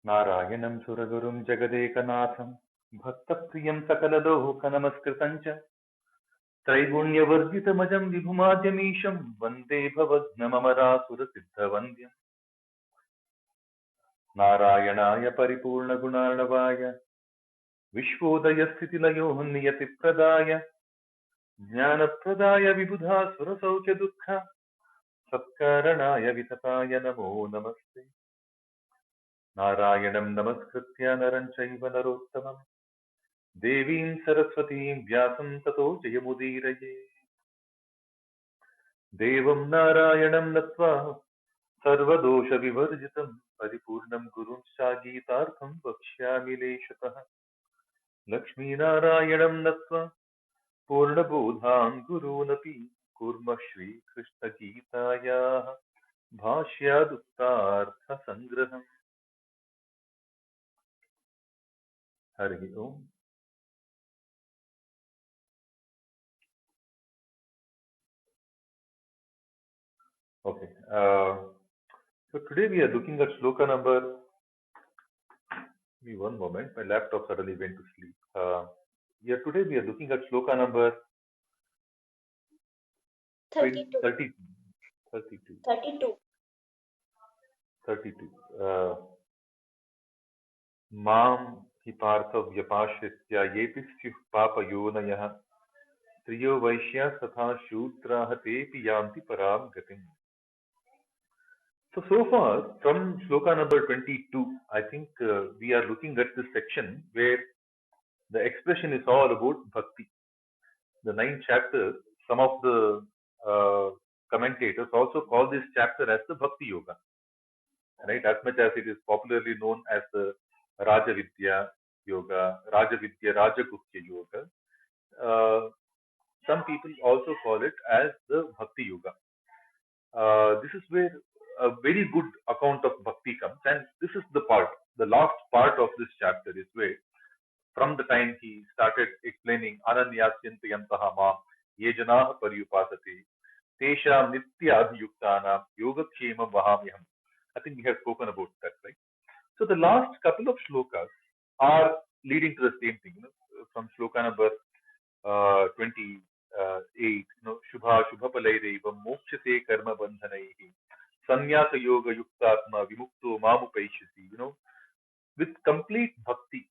नारायणं सुरगुरुं जगदेकनाथं भक्तप्रियं सकललोकनमस्कृतं च त्रैगुण्यवर्जितमजं विभुमाद्यमीशं वन्दे भवघ्नममरासुरसिद्धवन्द्यम् नारायणाय परिपूर्णगुणार्णवाय विश्वोदयस्थितिलयो नियतिप्रदाय ज्ञानप्रदाय विबुधासुरसौख्यदुःख सत्कारणाय वितताय नमो नमस्ते नारायणं नमस्कृत्य नरं चैव नरोत्तमं देवीं सरस्वतीं व्यासं ततो जयमुदीरये देवं नारायणं नत्वा सर्वदोषविवर्जितं परिपूर्णं गुरुंश्चागीतार्थं वक्ष्यामि लेशतः लक्ष्मीनारायणं नत्वा पूर्णबोधां गुरूनपि कुर्मः श्रीकृष्णगीतायाः भाष्यादुक्तार्थसङ्ग्रहम् हरिः ओम्. Okay. So today we are looking at shloka number. Give me one moment. My laptop suddenly went to sleep. Today we are looking at shloka number 32. 32. Mam hi partha vyapashritya yepi syuh papayonayaha triyo vaishya satha shudraha tepi yanti param gatim. So far from shloka number 22, I think we are looking at this section where the expression is all about bhakti. The 9th chapter, some of the commentators also call this chapter as the Bhakti Yoga, right? As much as it is popularly known as the Rajavidya Yoga, Rajavidya Rajagupta Yoga, some people also call it as the Bhakti Yoga. This is where a very good account of bhakti comes, and this is the part, the last part of this chapter is where, from the time he started explaining Ananyasyantayantaha mam ye janaha paryupasate tesham nityabhiyuktanam yogakshemam vahamyaham. I think we have spoken about that, right? So the last couple of shlokas are leading to the same thing. From shloka number 28, Shubha Shubhapalaireva Mokshate Karma Bandhanaihi Sanyasa Yoga Yuktatma Vimukto Mamupaishyati. With complete bhakti,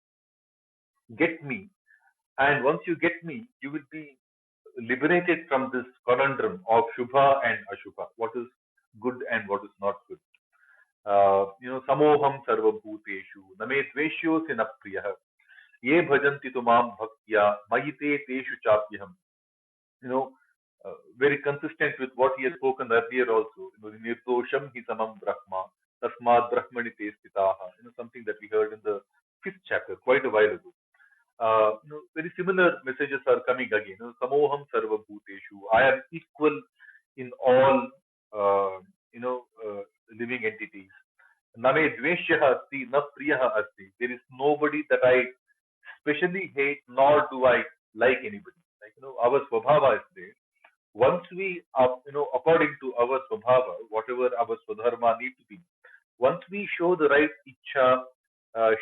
get me, and once you get me, you will be liberated from this conundrum of Shubha and Ashubha. What is good and what is not good. Samoham sarvabhuteshu name dveshyo sinapriyah ye bhajanti tumam bhaktya mayite teshu chapyaham. Very consistent with what he has spoken earlier also. Nirdosham hi samam brahma tasmad brahmani te stitaha. Something that we heard in the 5th chapter quite a while ago. Very similar messages are coming again. Samoham sarva bhuteshu. I am equal in all, living entities. Name dveshyaha asti, na priyaha asti. There is nobody that I specially hate, nor do I like anybody. Our swabhava is there. Once we, according to our swabhava, whatever our swadharma need to be, once we show the right ichha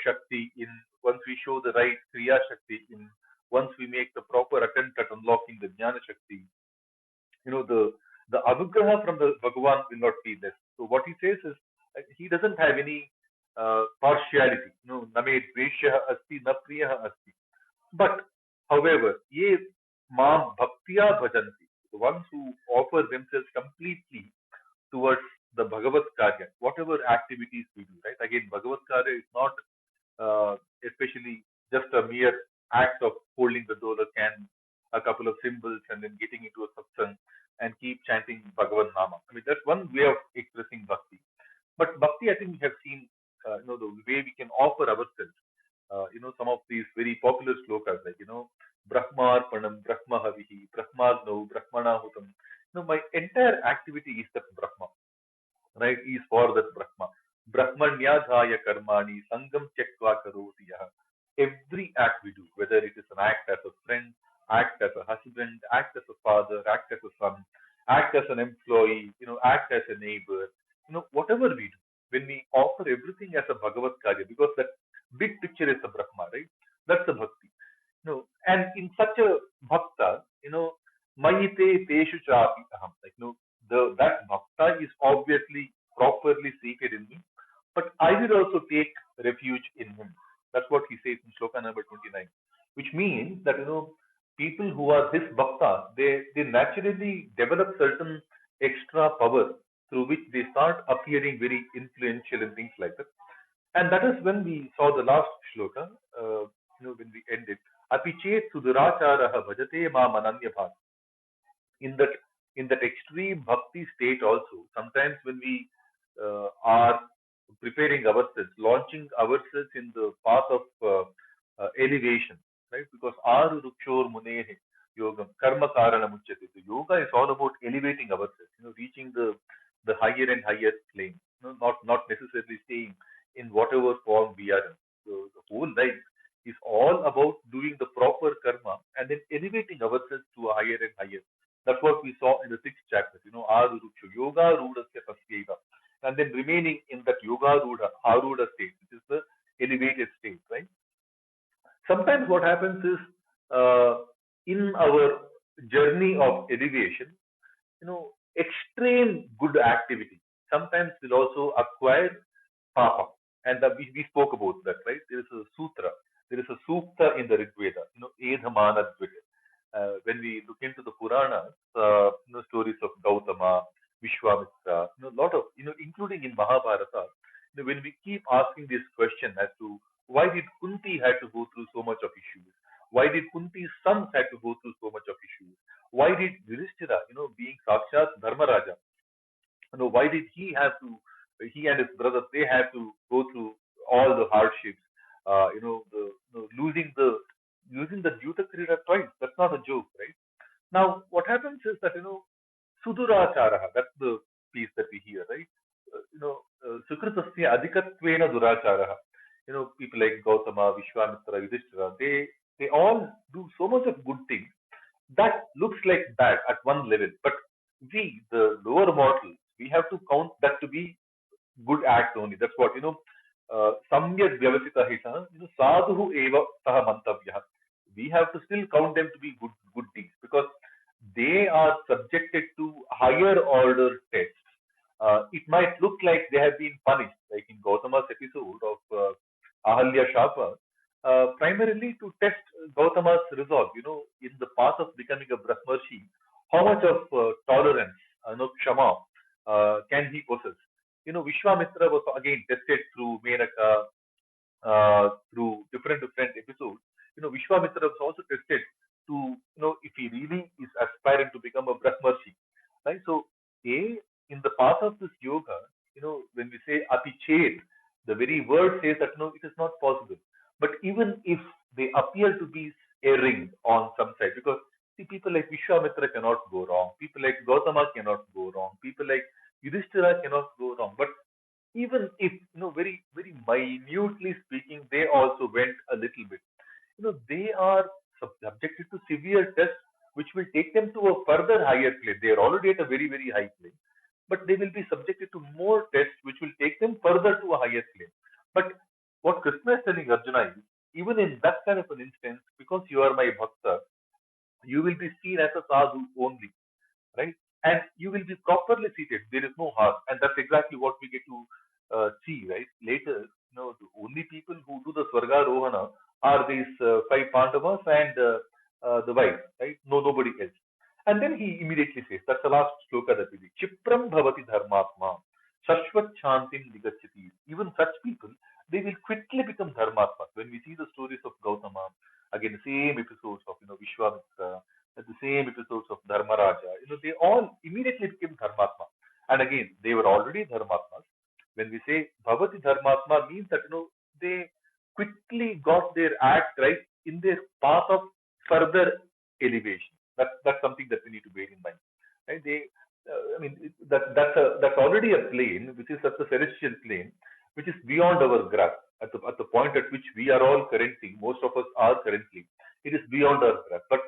shakti in, once we show the right kriya shakti in, once we make the proper attempt at unlocking the jnana shakti, the anugraha from the Bhagavan will not be less. So what he says is, he doesn't have any partiality. Name dveshyaha asti, na priyaha asti. But, however, ye mam bhaktiya bhajanti, the ones who offer themselves completely towards the Bhagavad Karya, whatever activities we do, right? Again, Bhagavad Karya is not especially just a mere act of holding the dolak and a couple of symbols and then getting into a satsang and keep chanting Bhagavad Nama. I mean, that's one way of expressing bhakti. But bhakti, I think we have seen, the way we can offer ourselves. Some of these very popular slokas like, Brahmarpanam, Brahmahavihi, Brahmagno, Brahmanahutam. My entire activity is that Brahma, right? Is for that Brahma. Brahmanyadhaya karmani sangam tyaktva karoti yaha. Every act we do, whether it is an act as a friend, act as a husband, act as a father, act as a son, act as an employee, act as a neighbor, whatever we do, when we offer everything as a Bhagavad Karya, because that big picture is the Brahma, right? That's the bhakti. And in such a bhakta, mayite teshu chapi aham. That bhakta is obviously properly seated in me, but I will also take refuge in him. That's what he says in Shloka number 29, which means that, people who are his bhaktas, they naturally develop certain extra power through which they start appearing very influential and things like that. And that is when we saw the last shloka, when we ended. Api chet suduracharaha bhajate ma mananya bhat. In that in that extreme bhakti state also, sometimes when we are preparing ourselves, launching ourselves in the path of elevation, right? Because aru rukshor munehe yogam karma karana muchyate. So yoga is all about elevating ourselves, reaching the higher and higher plane, not necessarily staying in whatever form we are in. So the whole life is all about doing the proper karma and then elevating ourselves to a higher and higher. That's what we saw in the sixth chapter, Aruruksha, Yoga Rudasya Pasyeva. And then remaining in that Yoga Aruda state, which is the elevated state, right? Sometimes what happens is, in our journey of elevation, extreme good activity sometimes will also acquire papa. And we spoke about that, right? There is a sutra, there is a sukta in the Rig Veda, Edhamana Dvita. When we look into the Puranas, stories of Gautama, Vishwamitra, lot of, including in Mahabharata, when we keep asking this question as to why did Kunti had to go through so much of issues? Why did Kunti's sons had to go through so much of issues? Why did Yudhishthira, being Sakshat Dharmaraja, why did he and his brothers, they had to go through all the hardships, losing the Dutta Krida twice. That's not a joke, right? Now, what happens is that, Suduracharaha, that's the piece that we hear, right? Sukritasya adhikatvena duracharaha. People like Gautama, Vishwamitra, Yudhishthira, they all do so much of good things that looks like bad at one level. But we, the lower mortals, we have to count that to be good acts only. That's what, samyak vyavasita hita, sadhu eva saha mantavya. We have to still count them to be good deeds, because they are subjected to higher order tests. It might look like they have been punished, like in Gautama's episode of Ahalya Shapa, primarily to test Gautama's resolve, in the path of becoming a Brahmarshi, how much of tolerance, kshama, can he possess? Vishwamitra was again tested through Menaka, through different episodes. Vishwamitra was also tested to, if he really is aspiring to become a Brahmarshi, right? So, in the path of this yoga, when we say Ati Chet, the very word says that, it is not possible. But even if they appear to be erring on some side, because see, people like Vishwamitra cannot go wrong, people like Gautama cannot go wrong, people like Yudhishthira cannot go wrong. But even if, very, very minutely speaking, they also went a little bit. They are subjected to severe tests, which will take them to a further higher plane. They are already at a very, very high plane, but they will be subjected to more tests, which will take them further to a higher plane. But what Krishna is telling Arjuna is, even in that kind of an instance, because you are my bhakta, you will be seen as a sadhu only, right? And you will be properly seated. There is no harm, and that's exactly what we get to see, right? Later, the only people who do the Swarga Rohana are these five Pandavas and the wife, right? No, nobody else. And then he immediately says, that's the last shloka that we read. Chipram bhavati dharmatma, shashvat shantim nigachati. Even such people, they will quickly become dharmatmas. When we see the stories of Gautama, again, the same episodes of, Vishwamitra, the same episodes of Dharmaraja, they all immediately became dharmatma. And again, they were already dharmatmas. When we say bhavati dharmatma, means that, they quickly got their act right in their path of further elevation. That's something that we need to bear in mind. Right? That's already a plane which is at the celestial plane, which is beyond our grasp. At the point at which we are all currently, most of us are currently, it is beyond our grasp. But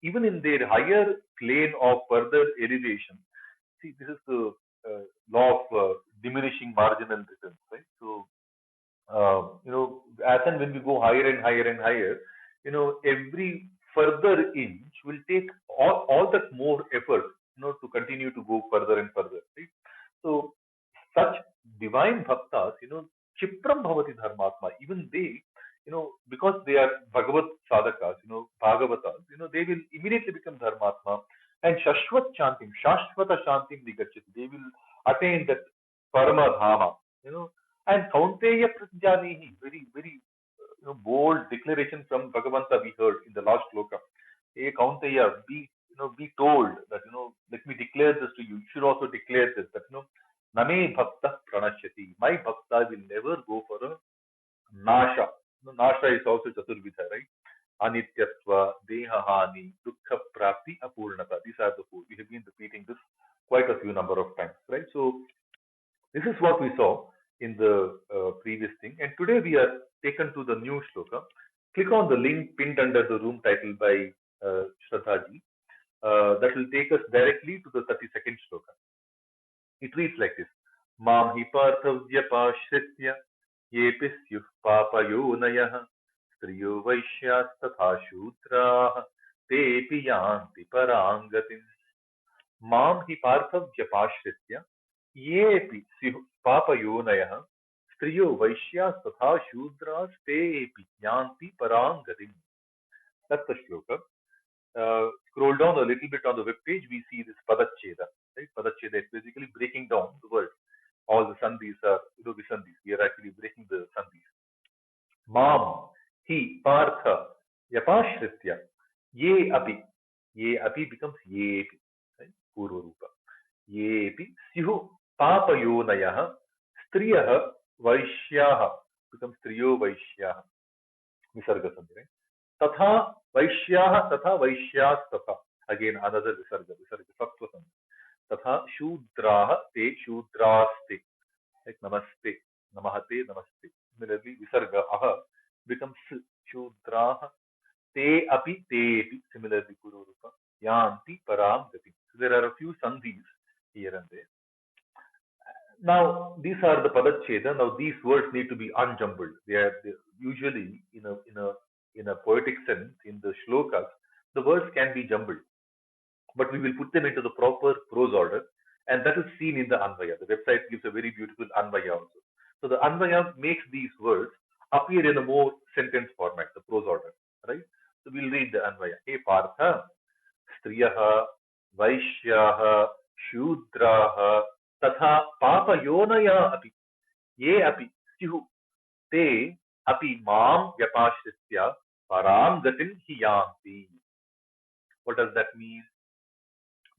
even in their higher plane of further elevation, see, this is the law of diminishing marginal returns, right? So as and when we go higher and higher and higher, every further inch will take all that more effort, to continue to go further and further, right? So such divine bhaktas, Chipram Bhavati Dharmatma, even they, because they are Bhagavad Sadhakas, Bhagavatas, they will immediately become Dharmatma and Shashvata Shantim Nigachati. They will attain that Parama Dhama, and Kaunteya Pratyanihi, very, very, bold declaration from Bhagavanta we heard in the last sloka. Hey Kaunteya, be told that, let me declare this to you. You should also declare this, that, Name Bhakta Pranashyati. My Bhakta will never go for a Nasha. Nasha is also Chaturvidha, right? Anityatva, Dehahani, Dukkha Prapti, Apurnata. These are the four. We have been repeating this quite a few number of times, right? So this is what we saw in the previous thing. And today we are taken to the new shloka. Click on the link pinned under the room title by Shraddhaji. That will take us directly to the 32nd shloka. It reads like this. Mam hi parthavyapashritya yepi syuh papayonayah striyo vaishyas tatha shudrah tepi yanti parangatim. Mam hi parthavyapashritya yepi syuh papayonayah striyo vaishyas tatha shudras tepi yanti parangatim. That's the shloka. Scroll down a little bit on the web page, we see this Padacheda. Right? Padacheda is basically breaking down the word. All the sandhis are, visandhis. We are actually breaking the sandhis. Mam, hi, partha, yapashritya, ye api. Ye api becomes ye api. Right? Purva rupa. Ye api, syuh, papayonayah, striyah, vaishyah. Becomes striyo vaishyah. Visarga sandhi, right? Tatha vaishyah, tatha vaisyas tatha. Again, another visarga, sattva sandhi. Tatha shudrah te shudraste. Like namaste, namahate, namaste. Similarly, visarga aha becomes shudrah te api te api. Similarly, pururupa yanti param gati. So there are a few sandhis here and there. Now, these are the padacheda. Now, these words need to be unjumbled. They're usually in a poetic sense, in the shlokas, the words can be jumbled, but we will put them into the proper prose order, and that is seen in the Anvaya. The website gives a very beautiful Anvaya also. So the Anvaya makes these words appear in a more sentence format, the prose order, right? So we'll read the Anvaya. Hey Partha, Striyaha, Vaishyaha, Shudraha, Tatha Papayonaya api, Ye api, Syuh, Te api Mam Yapashritya, Param Gatin Hiyanti. What does that mean?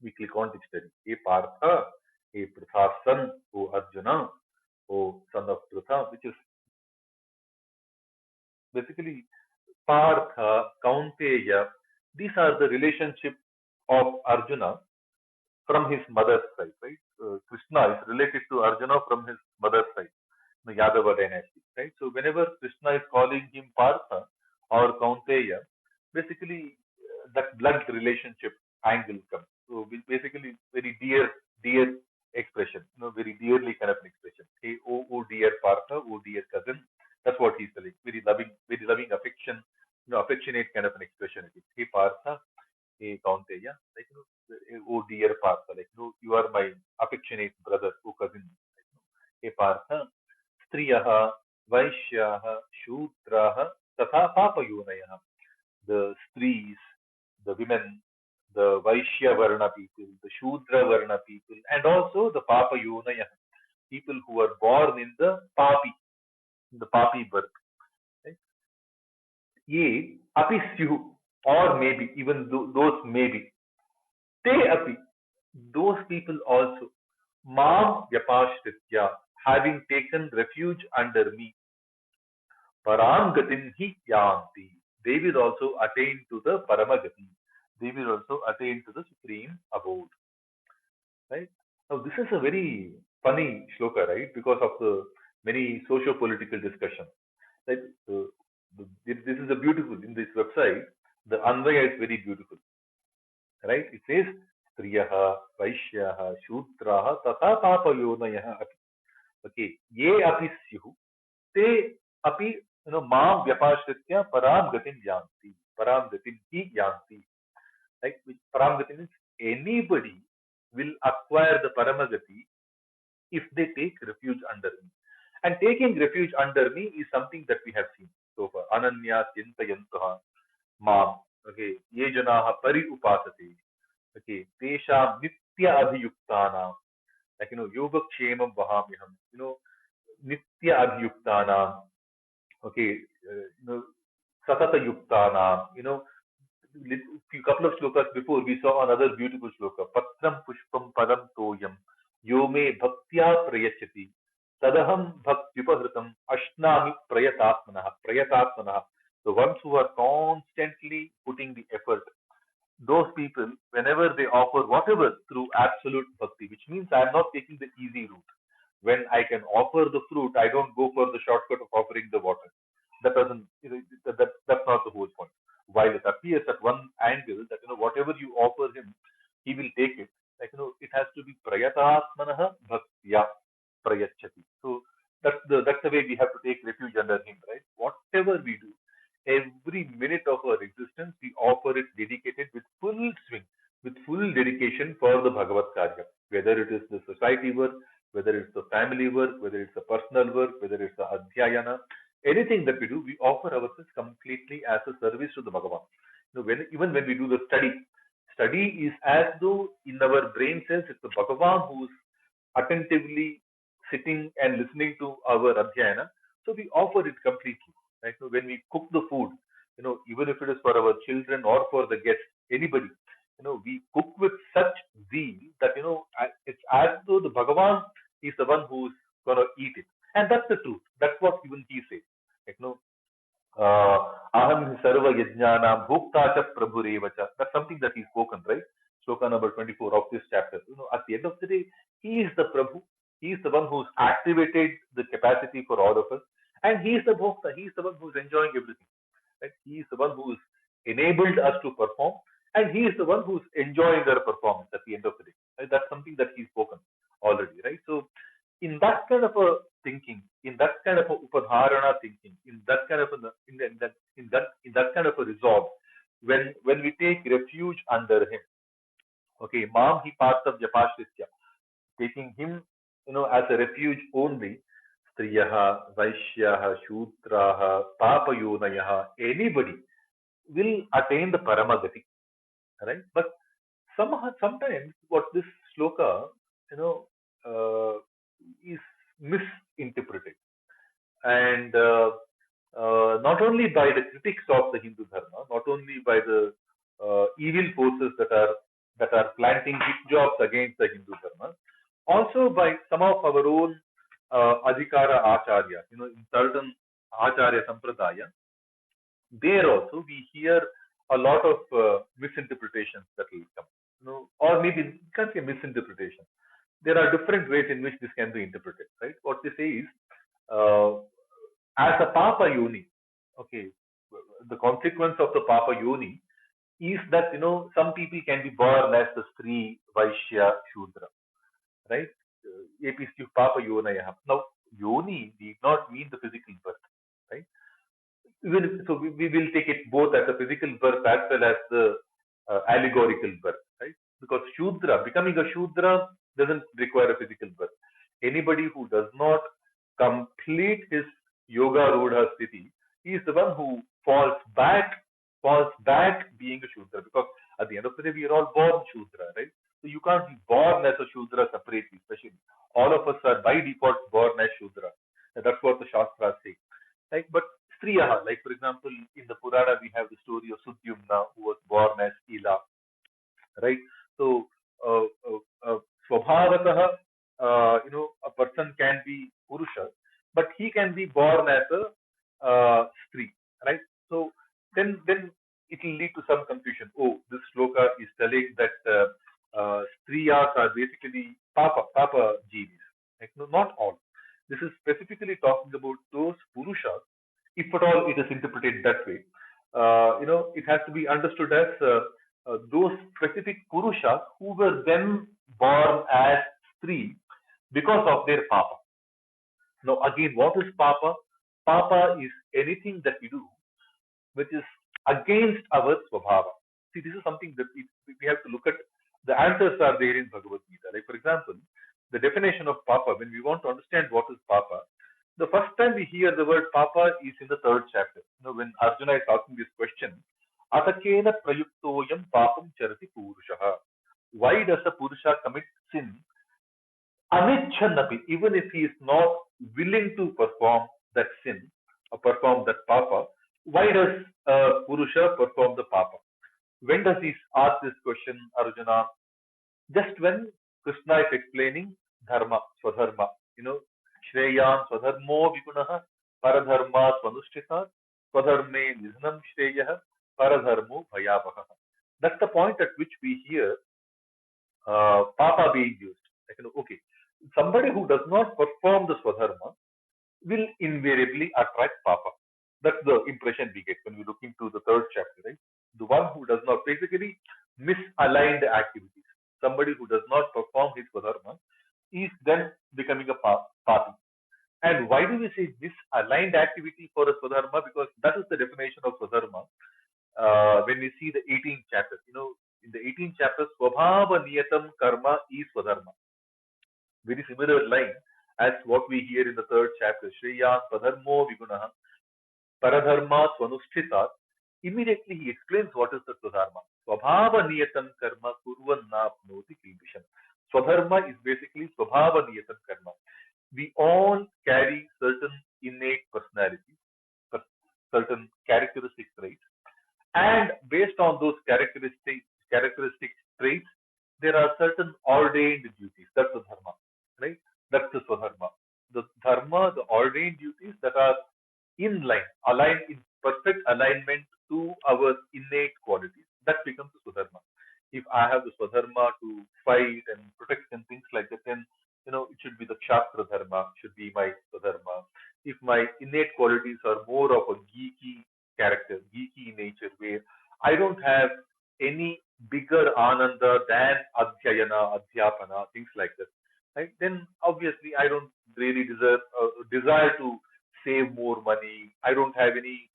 We click on dictionary. Hey Partha, hey Pritha's son, O Arjuna, O son of Pritha, which is basically Partha, Kaunteya. These are the relationship of Arjuna from his mother's side, right? Krishna is related to Arjuna from his mother's side, the Yadava dynasty, right? So whenever Krishna is calling him Partha or Kaunteya, basically that blood relationship angle comes. So basically very dear expression, very dearly kind of an expression. Hey, oh dear Partha, oh dear cousin. That's what he's telling. Very loving affection, affectionate kind of an expression. It is. Hey Partha, hey Kaunteya, like oh dear Partha, like you are my affectionate brother, oh cousin. Hey Partha, Striyaha, Vaishyaha, Shudraha, Tatha Papayonayah. The Stries, the women, the Vaishya Varna people, the Shudra Varna people, and also the Papayonayah, people who are born in the Papi birth. Right? Ye, api syuh, or maybe, even those maybe. Te api, those people also. Mam Yapashritya, having taken refuge under me. Param gatin hi yanti. They will also attain to the Paramagati. They will also attain to the supreme abode. Right? Now, this is a very funny shloka, right? Because of the many socio-political discussions. Right? This is a beautiful, in this website, the Anvaya is very beautiful. Right? It says, Striyaha, Vaishyaha, Shutraha Tata Papa Yonayah Api. Okay, ye api syuh, te api, Maam Vyapashritya Param Gatim Yanti. Param Gatim Hi Yanti. Like, Param Gati means anybody will acquire the Paramagati if they take refuge under me. And taking refuge under me is something that we have seen so far. Ananya Chintayantaha Mam. Okay. Ye janaha pari upasate. Okay. Tesha nitya abhiyuktana. Like, yogakshemam vahamyaham. Nitya abhiyuktana. Okay. Satata yuktana. A couple of shlokas before, we saw another beautiful shloka. Patram pushpam padam toyam yome bhaktya prayachati tadaham bhaktyupahritam ashnami prayatatmanaha. The ones who are constantly putting the effort, those people, whenever they offer whatever through absolute bhakti, which means I am not taking the easy route. When I can offer the fruit, I don't go for the shortcut of offering the water. That doesn't, that's not the whole point. While it appears at one angle that, whatever you offer him, he will take it. Like, it has to be prayatatmanaha bhaktya prayachati. So that's the way we have to take refuge under him, right? Whatever we do, every minute of our existence, we offer it dedicated with full swing, with full dedication for the Bhagavad Karya. Whether it is the society work, whether it's the family work, whether it's the personal work, whether it's the adhyayana, anything that we do, we offer ourselves completely as a service to the Bhagavan. Even when we do the study is as though in our brain cells, it's the Bhagavan who's attentively sitting and listening to our adhyayana. So we offer it completely. Right? So when we cook the food, even if it is for our children or for the guests, anybody, we cook with such zeal that, it's as though the Bhagavan is the one who's going to eat it. And that's the truth. That's what even he says. Like, Aham sarva yajnanam bhukta prabhurevacha. That's something that he's spoken, right? Shloka number 24 of this chapter. At the end of the day, he is the Prabhu. He is the one who's activated the capacity for all of us. And he is the bhokta. He is the one who's enjoying everything. Right? He is the one who's enabled us to perform. And he is the one who's enjoying our performance at the end of the day. Right? That's something that he's spoken already, right? So, in that kind of a thinking, in that kind of a upadharana thinking, in that kind of a resolve, when we take refuge under him, okay, Mam hi partha vyapashritya, taking him, as a refuge only, striyaha, vaishyaha, shutraha, papayonayaha, anybody will attain the paramagati, right? But sometimes what this shloka, is misinterpreted, and not only by the critics of the Hindu Dharma, not only by the evil forces that are planting hit jobs against the Hindu Dharma, also by some of our own adhikara acharya, in certain acharya sampradaya, there also we hear a lot of misinterpretations that will come, or maybe you can't say misinterpretation. There are different ways in which this can be interpreted, right? What they say is, as a Papa Yoni, okay, the consequence of the Papa Yoni is that, some people can be born as the Stri, Vaishya, Shudra, right? APC Papa Yonaya. Now, Yoni need not mean the physical birth, right? So we will take it both as a physical birth as well as the allegorical birth, right? Because Shudra, becoming a Shudra doesn't require a physical birth. Anybody who does not complete his yoga rudha sthiti, he is the one who falls back being a Shudra, because at the end of the day, we are all born Shudra, right? So you can't be born as a Shudra separately, especially. All of us are by default born as Shudra. And that's what the Shastras say. Like, but Striyaha, like for example, in the Purana, we have the story of Sudyumna, who was born as Ila, right? So, Swabhavataha, a person can be Purusha, but he can be born as a Stri, right? So, then it will lead to some confusion. Oh, this shloka is telling that Striyas are basically Papa Jeevis. Like, no, not all. This is specifically talking about those Purushas, if at all it is interpreted that way. It has to be understood as those specific Purushas who were then born as 3 because of their papa. Now, again, what is papa? Papa is anything that we do which is against our swabhava. See, this is something that we have to look at. The answers are there in Bhagavad-Gita. Like, for example, the definition of papa, when we want to understand what is papa, the first time we hear the word papa is in the third chapter. When Arjuna is asking this question, Atakena prayuktoyam papam charati purushaha. Why does a purusha commit sin? Anichanapi, even if he is not willing to perform that sin or perform that papa, why does Purusha perform the papa? When does he ask this question, Arjuna? Just when Krishna is explaining dharma, swadharma, Shreyan swadharmo vigunaha, paradharma swanushtita, swadharme nidhanam shreyaha, paradharmo bhayavaha. That's the point at which we hear papa being used. Okay, somebody who does not perform the swadharma will invariably attract papa. That's the impression we get when we look into the third chapter, right? The one who does not, basically misaligned activities. Somebody who does not perform his swadharma is then becoming a papi. And why do we say misaligned activity for a swadharma? Because that is the definition of swadharma. When we see the 18th chapter, in the 18th chapter, swabhava niyatam karma is swadharma. Very similar line as what we hear in the third chapter, Shreyan Swadharmo Vigunaha, Paradharma Swanushtita. Immediately he explains what is the Swadharma. Swabhava Niyatam Karma Kurvannapnoti Kilbisham. Swadharma is basically Swabhava Niyatam Karma. We all carry certain innate personalities, certain characteristic traits, and based on those characteristic traits, there are certain ordained duties. That's the dharma, right? That's the swadharma. The dharma, the ordained duties that are in line, aligned in perfect alignment to our innate qualities. That becomes the swadharma. If I have the swadharma to fight and protect and things like that, then it should be the Kshatra dharma, should be my swadharma. If my innate qualities are more of a geeky character, geeky nature, where I don't have any bigger ananda than adhyayana, adhyapana, things like that, right? Then obviously I don't really desire to save more money. I don't have any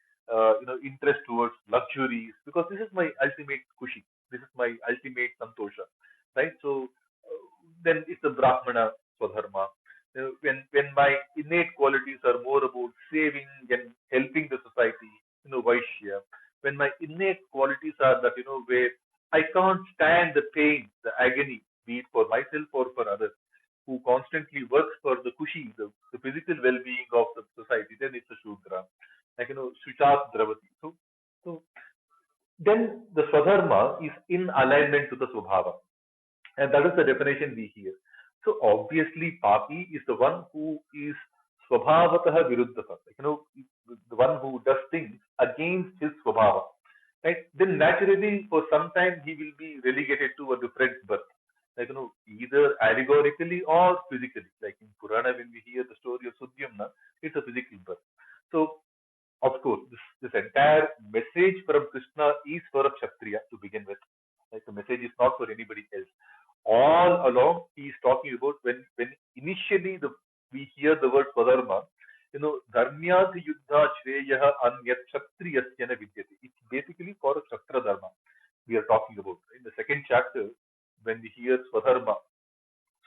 interest towards luxuries, because this is my ultimate kushi. This is my ultimate santosha, right? So then it's the Brahmana swadharma. When my innate qualities are more about saving and helping the society, Vaishya. When my innate qualities are that, where I can't stand the pain, the agony, be it for myself or for others, who constantly works for the kushi, the physical well-being of the society, then it's a Shudra. Like, Shuchat Dravati. So then the Swadharma is in alignment to the Subhava. And that is the definition we hear. So obviously, Papi is the one who is Swabhavataha Viruddhata. The one who does things against his Swabhava. Right? Then naturally, for some time, he will be relegated to a different birth. Either allegorically or physically. Like in Purana, when we hear the story of Sudyamna, it's a physical birth. So, of course, this entire message from Krishna is for a Kshatriya to begin with. Like, the message is not for anybody else. All along, he is talking about when initially we hear the word Swadharma, Dharmyad Yuddha Shreyaha Anyat Kshatriyasyana Vidyate. It's basically for a Kshatra Dharma we are talking about. In the second chapter, when we hear Swadharma,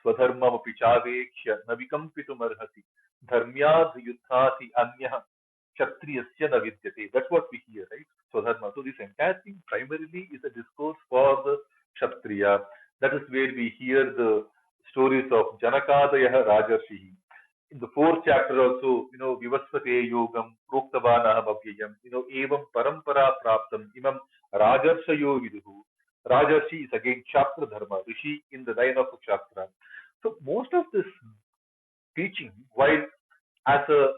Swadharma Pichavekshya Navikampitum Arhati, Dharmyad Yuddhati Anyaha Kshatriyasyana Vidyate. That's what we hear, right? Swadharma. So this entire thing primarily is a discourse for the Kshatriya. That is where we hear the stories of Janakadayaha Rajarshihi. In the fourth chapter also, Vivasvate Yogam, Proktavana Bhavyayam, Evam Parampara Praptam, Imam Rajarshayo Viduhu. Rajarshi is again Shastra Dharma, Rishi in the line of Shastra. So most of this teaching, while as a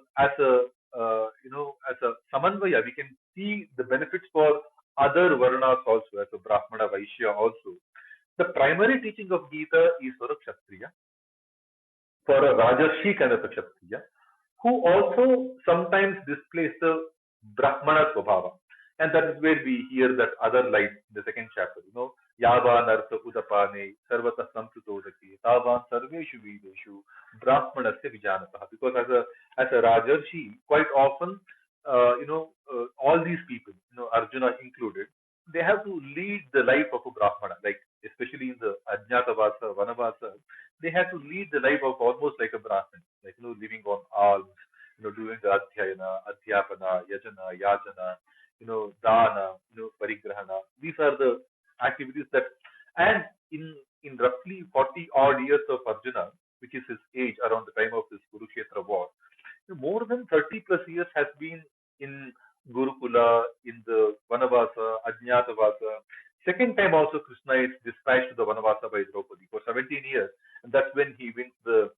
samanvaya, we can see the benefits for other varnas also, as a Brahmana, Vaishya also. The primary teaching of Gita is for a Kshatriya, for a Rajarshi kind of a Kshatriya, who also sometimes displays the Brahmana Swabhava. And that is where we hear that other light in the second chapter, Yavan artha udapane sarvata samsutodaki tavan sarveshu videshu brahmanasya vijanataha. Because as a Rajarshi, quite often, all these people, Arjuna included, they have to lead the life of a Brahmana, like especially in the Ajnatavasa, Vanavasa, they have to lead the life of almost like a Brahmin, like, living on alms, doing the Adhyayana, Adhyapana, Yajana, Yajana, Dana, Parigrahana. These are the activities that, and in roughly 40 odd years of Arjuna, which is his age around the time of this Kurukshetra war, more than 30 plus years has been in Gurukula, in the Vanavasa, Ajnatavasa. Second time also Krishna is dispatched to the Vanavasa by Draupadi for 17 years. And that's when he wins the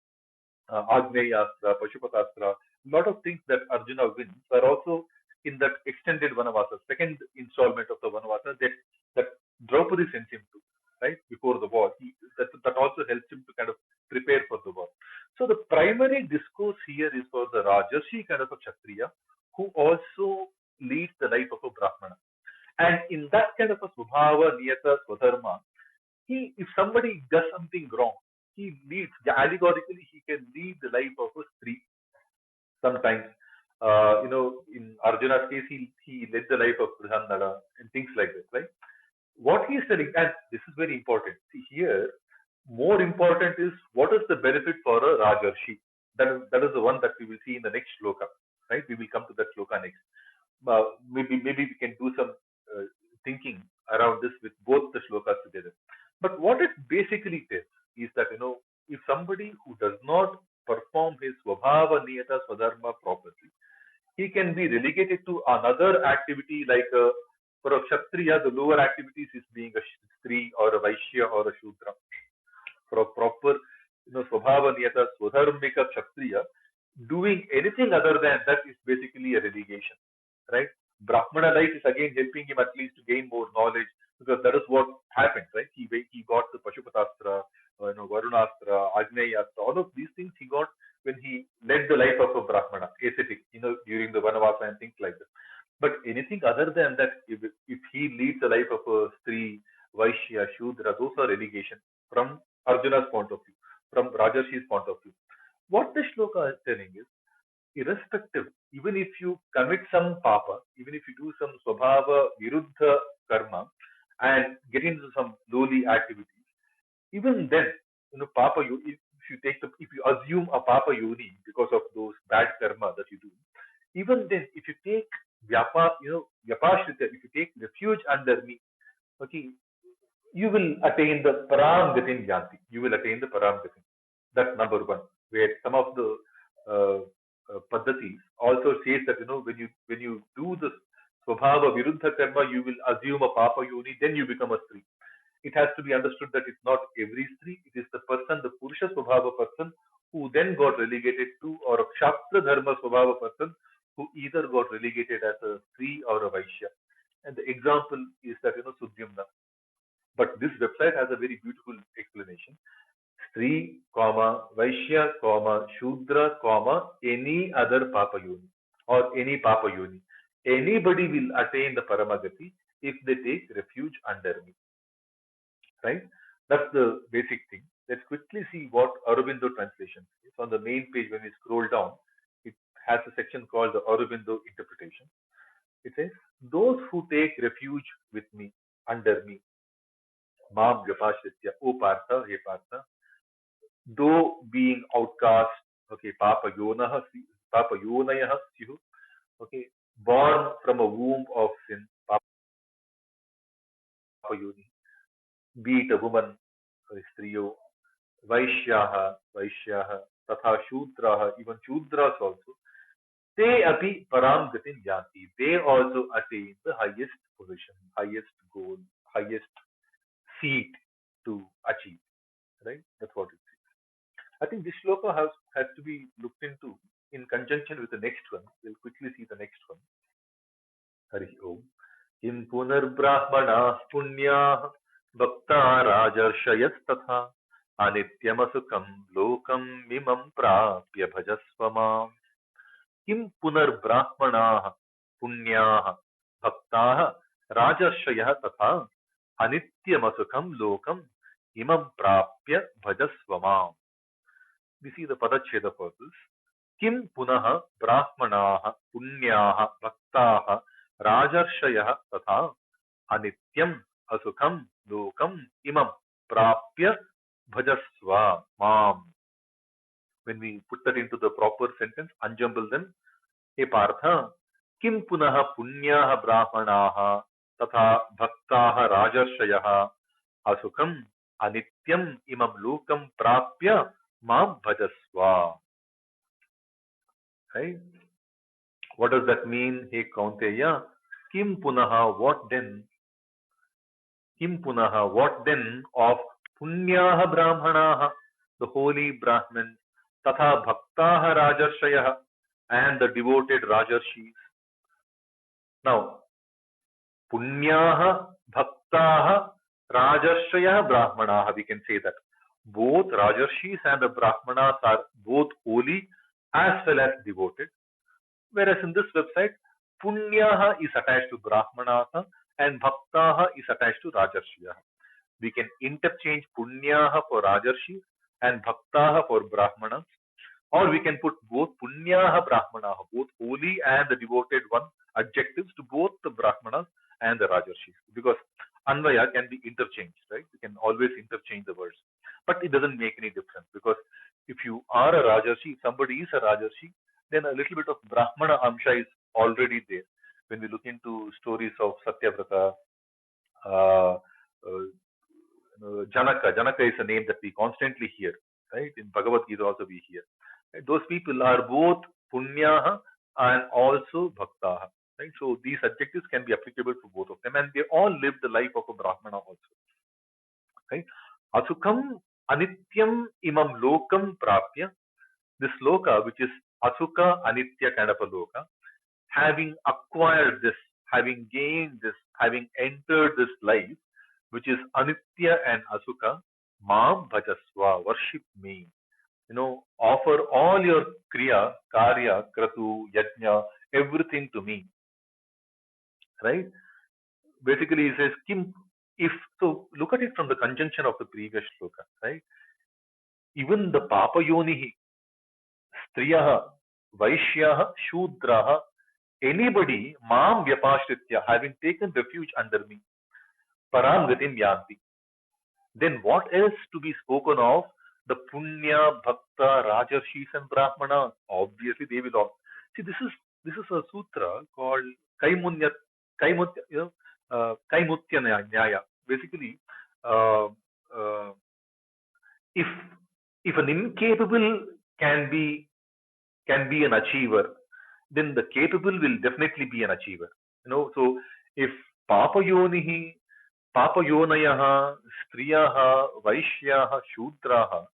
Agneyastra, Pashupatastra. A lot of things that Arjuna wins are also in that extended Vanavasa, second installment of the Vanavasa that Draupadi sends him to, right, before the war. That also helps him to kind of prepare for the war. So the primary discourse here is for the Rajarshi kind of a Kshatriya who also leads the life of a Brahmana. And in that kind of a Subhava, Niyata, Swadharma, if somebody does something wrong, he leads, allegorically, he can lead the life of a Stree sometimes. In Arjuna's case, he led the life of Brihannada and things like that, right? What he is telling, and this is very important. See here, more important is what is the benefit for a Rajarshi. That is the one that we will see in the next shloka, right? We will come to that shloka next. Maybe we can do some thinking around this with both the shlokas together. But what it basically says is that, if somebody who does not perform his Swabhava Niyata Swadharma properly, he can be relegated to another activity like for a Kshatriya, the lower activities is being a Stree or a Vaishya or a Shudra. For a proper, Swabhava Niyata Swadharmika Kshatriya, doing anything other than that is basically a relegation, right? Brahmana life is again helping him at least to gain more knowledge, because that is what happened, right? He got the Pashupatastra, Varunastra, Agneyastra, all of these things he got when he led the life of a Brahmana, ascetic, during the Vanavasa and things like that. But anything other than that, if he leads the life of a Stree, Vaishya, Shudra, those are relegation from Arjuna's point of view, from Rajarshi's point of view. What the shloka is telling is, irrespective, even if you commit some papa, even if you do some swabhava viruddha karma and get into some lowly activities, even then, papa, if you assume a papa yoni because of those bad karma that you do, even then, if you take vyapashrita, if you take refuge under me, okay, you will attain the param gatin yanti. You will attain the param gatin. That's number one. Where some of the paddhatis also says that, when you do the swabhava viruddha karma, you will assume a papa yoni, then you become a Stree. It has to be understood that it's not every Stree. It is the person, the Purusha Swabhava person, who then got relegated to, or a Kshatra Dharma Swabhava person, who either got relegated as a Stree or a Vaishya. And the example is that, Sudyamna. But this website has a very beautiful explanation. Stree, comma, Vaishya, comma, Shudra, comma, any other Papa Yoni or any Papa Yoni. Anybody will attain the Paramagati if they take refuge under me. Right? That's the basic thing. Let's quickly see what Aurobindo translation is. On the main page, when we scroll down, it has a section called the Aurobindo interpretation. It says, those who take refuge with me, under me, Mam Vyapashritya, O Partha, He Partha, though being outcast, okay, Papa Yonah, Papa Yonayah, okay, born from a womb of sin, Papa Yoni, be it a woman, Striyo, Vaishyaha, Tatha Shudraha, even Shudras also, they api param gatin yanti. They also attain the highest position, highest goal, highest seat to achieve. Right? That's what it is. I think this shloka has to be looked into in conjunction with the next one. We'll quickly see the next one. Hari Om. Kim punar brahmana punya bhakta rajarshayas anityamasukham lokam mimam prapya bhajasvamam. Kim punar brahmana punyaha bhaktaha rajarshayah tatha anityamasukam lokam imam prapya bhajasvamam. We see the Padacheda for this. Kim punaha brahmanaha punyaha bhaktaha rajarshayah tatha anityam asukam lokam imam prapya bhajasva mam. When we put that into the proper sentence, unjumble them, हे पार्थ किं पुनः पुण्याः ब्राह्मणाः तथा भक्ताः राजर्षयः असुखम् अनित्यम् इमं लोकं प्राप्य मां bhajasva. Right? What does that mean, hey Kaunteya? Kim punaha, what then? Kim punaha, what then of punyaha brahmanaha, the holy Brahmins, tatha bhaktaha rajarshayah, and the devoted rajarshis. Now, punyaha bhaktaha rajarshayah brahmanaha, we can say that. Both rajarshis and the brahmanas are both holy as well as devoted. Whereas in this website, punyaha is attached to brahmanaha and bhaktaha is attached to rajarshiyah. We can interchange punyaha for rajarshi and bhaktaha for brahmanas, or we can put both punyaha brahmanaha, both holy and the devoted one, adjectives to both the brahmanas and the rajarshis, because anvaya can be interchanged, right? We can always interchange the words, but it doesn't make any difference, because if you are a rajarshi, somebody is a rajarshi, then a little bit of brahmana amsha is already there. When we look into stories of Satyavrata, uh, Janaka is a name that we constantly hear, right? In Bhagavad-Gita also we hear. Right? Those people are both punyaha and also bhaktaha, right? So these adjectives can be applicable to both of them, and they all live the life of a brahmana also, right? Asukam anityam imam lokam prapya. This loka, which is asuka anitya kind of a loka, having acquired this, having gained this, having entered this life, which is anitya and asuka, mam bhajasva, worship me. Offer all your kriya, karya, kratu, yajna, everything to me. Right? Basically, he says, Kim, if so, look at it from the conjunction of the previous shloka, right? Even the papa yonihi, striyaha, vaishyaha, shudraha, anybody, mam vyapashritya, having taken refuge under me, param gatim yanti. Then what else to be spoken of? The punya, bhakta, rajarshis and brahmana. Obviously, they will all. See, this is a sutra called Kaimunya, Kaimutya, Kaimutya Nyaya. Basically, uh, uh, if if an incapable can be an achiever, then the capable will definitely be an achiever. So if Papa Yonihi, Papa Yonayaha, Striyaha, Vaishyaha, Shudraha,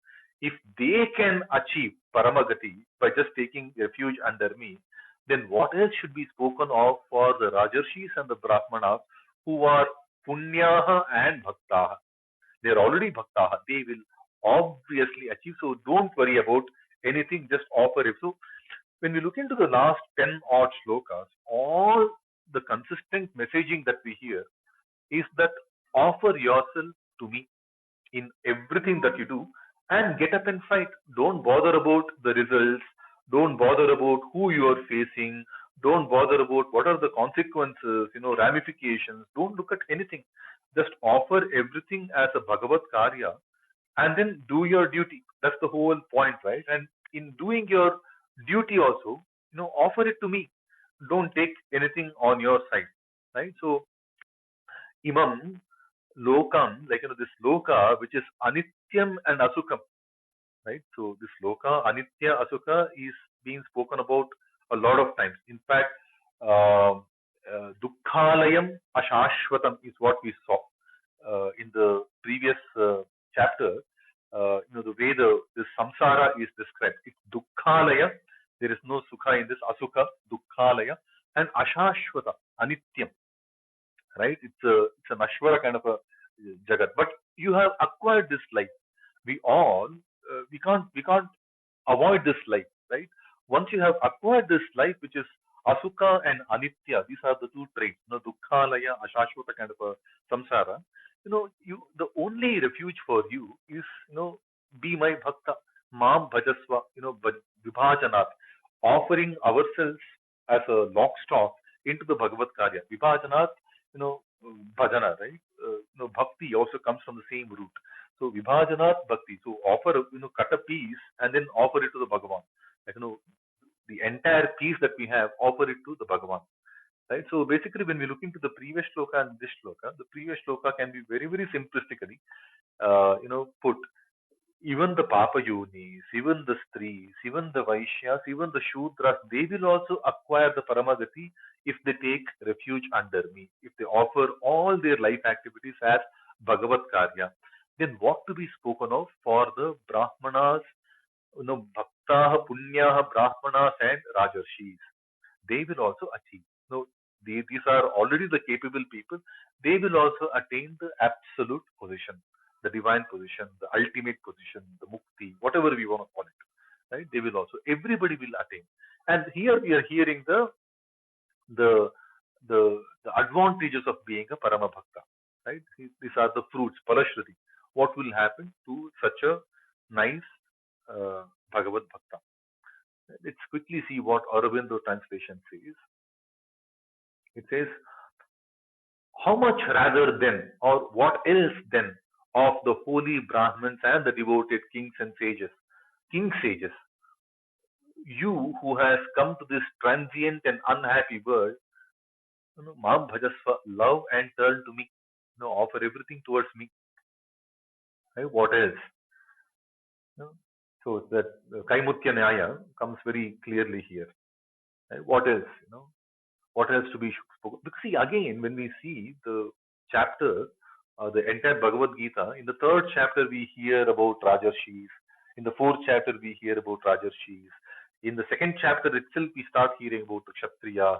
if they can achieve Paramagati by just taking refuge under me, then what else should be spoken of for the Rajarshis and the Brahmanas who are Punyaha and Bhaktaha? They are already Bhaktaha. They will obviously achieve. So don't worry about anything, just offer it. So when we look into the last 10 odd shlokas, all the consistent messaging that we hear is that offer yourself to me in everything that you do and get up and fight. Don't bother about the results. Don't bother about who you are facing. Don't bother about what are the consequences, ramifications. Don't look at anything. Just offer everything as a Bhagavad Karya and then do your duty. That's the whole point, right? And in doing your duty also, offer it to me. Don't take anything on your side, right? So, imam lokam, like this loka, which is anityam and asukam, right? So this loka, anitya, asuka is being spoken about a lot of times. In fact, dukkhalayam ashashvatam is what we saw in the previous chapter. The way this samsara is described. It's dukkhalaya. There is no sukha in this asuka, dukkhalaya, and ashashvata, anityam. Right? It's an ashvara kind of a jagat. But you have acquired this life. We all we can't avoid this life, right? Once you have acquired this life, which is asuka and anitya, these are the two traits, dukkhalaya, ashashvata kind of a samsara. the only refuge for you is, be my bhakta, mam bhajasva, vibhajanat, offering ourselves as a lock stock into the Bhagavad Karya. Vibhajanat, you know, bhajana, right? Bhakti also comes from the same root. So vibhajanat bhakti. So offer, cut a piece and then offer it to the Bhagavan. Like, the entire piece that we have, offer it to the Bhagavan. Right? So basically, when we look into the previous shloka and this shloka, the previous shloka can be very, very simplistically, put. Even the Papa Yonis, even the Stris, even the Vaishyas, even the Shudras, they will also acquire the Paramagati if they take refuge under me, if they offer all their life activities as Bhagavad Karya. Then what to be spoken of for the Brahmanas, Bhaktaha, Punyaha, Brahmanas and Rajarshis? They will also achieve. No, these are already the capable people. They will also attain the absolute position, the divine position, the ultimate position, the mukti, whatever we want to call it. Right? They will also. Everybody will attain. And here we are hearing the the advantages of being a Parama Bhakta. Right? These are the fruits, Palashruti. What will happen to such a nice Bhagavad Bhakta? Let's quickly see what Aurobindo translation says. It says, how much rather then, or what else then, of the holy Brahmins and the devoted kings and sages, king sages, you who has come to this transient and unhappy world, Mam Bhajasva, love and turn to me, offer everything towards me. Right? What else? So that Kaimutya Nyaya comes very clearly here. Right? What else? What else to be spoken? Because see, again, when we see the chapter, the entire Bhagavad-Gita, in the third chapter we hear about Rajarshis. In the fourth chapter we hear about Rajarshis. In the second chapter itself we start hearing about the Kshatriyas.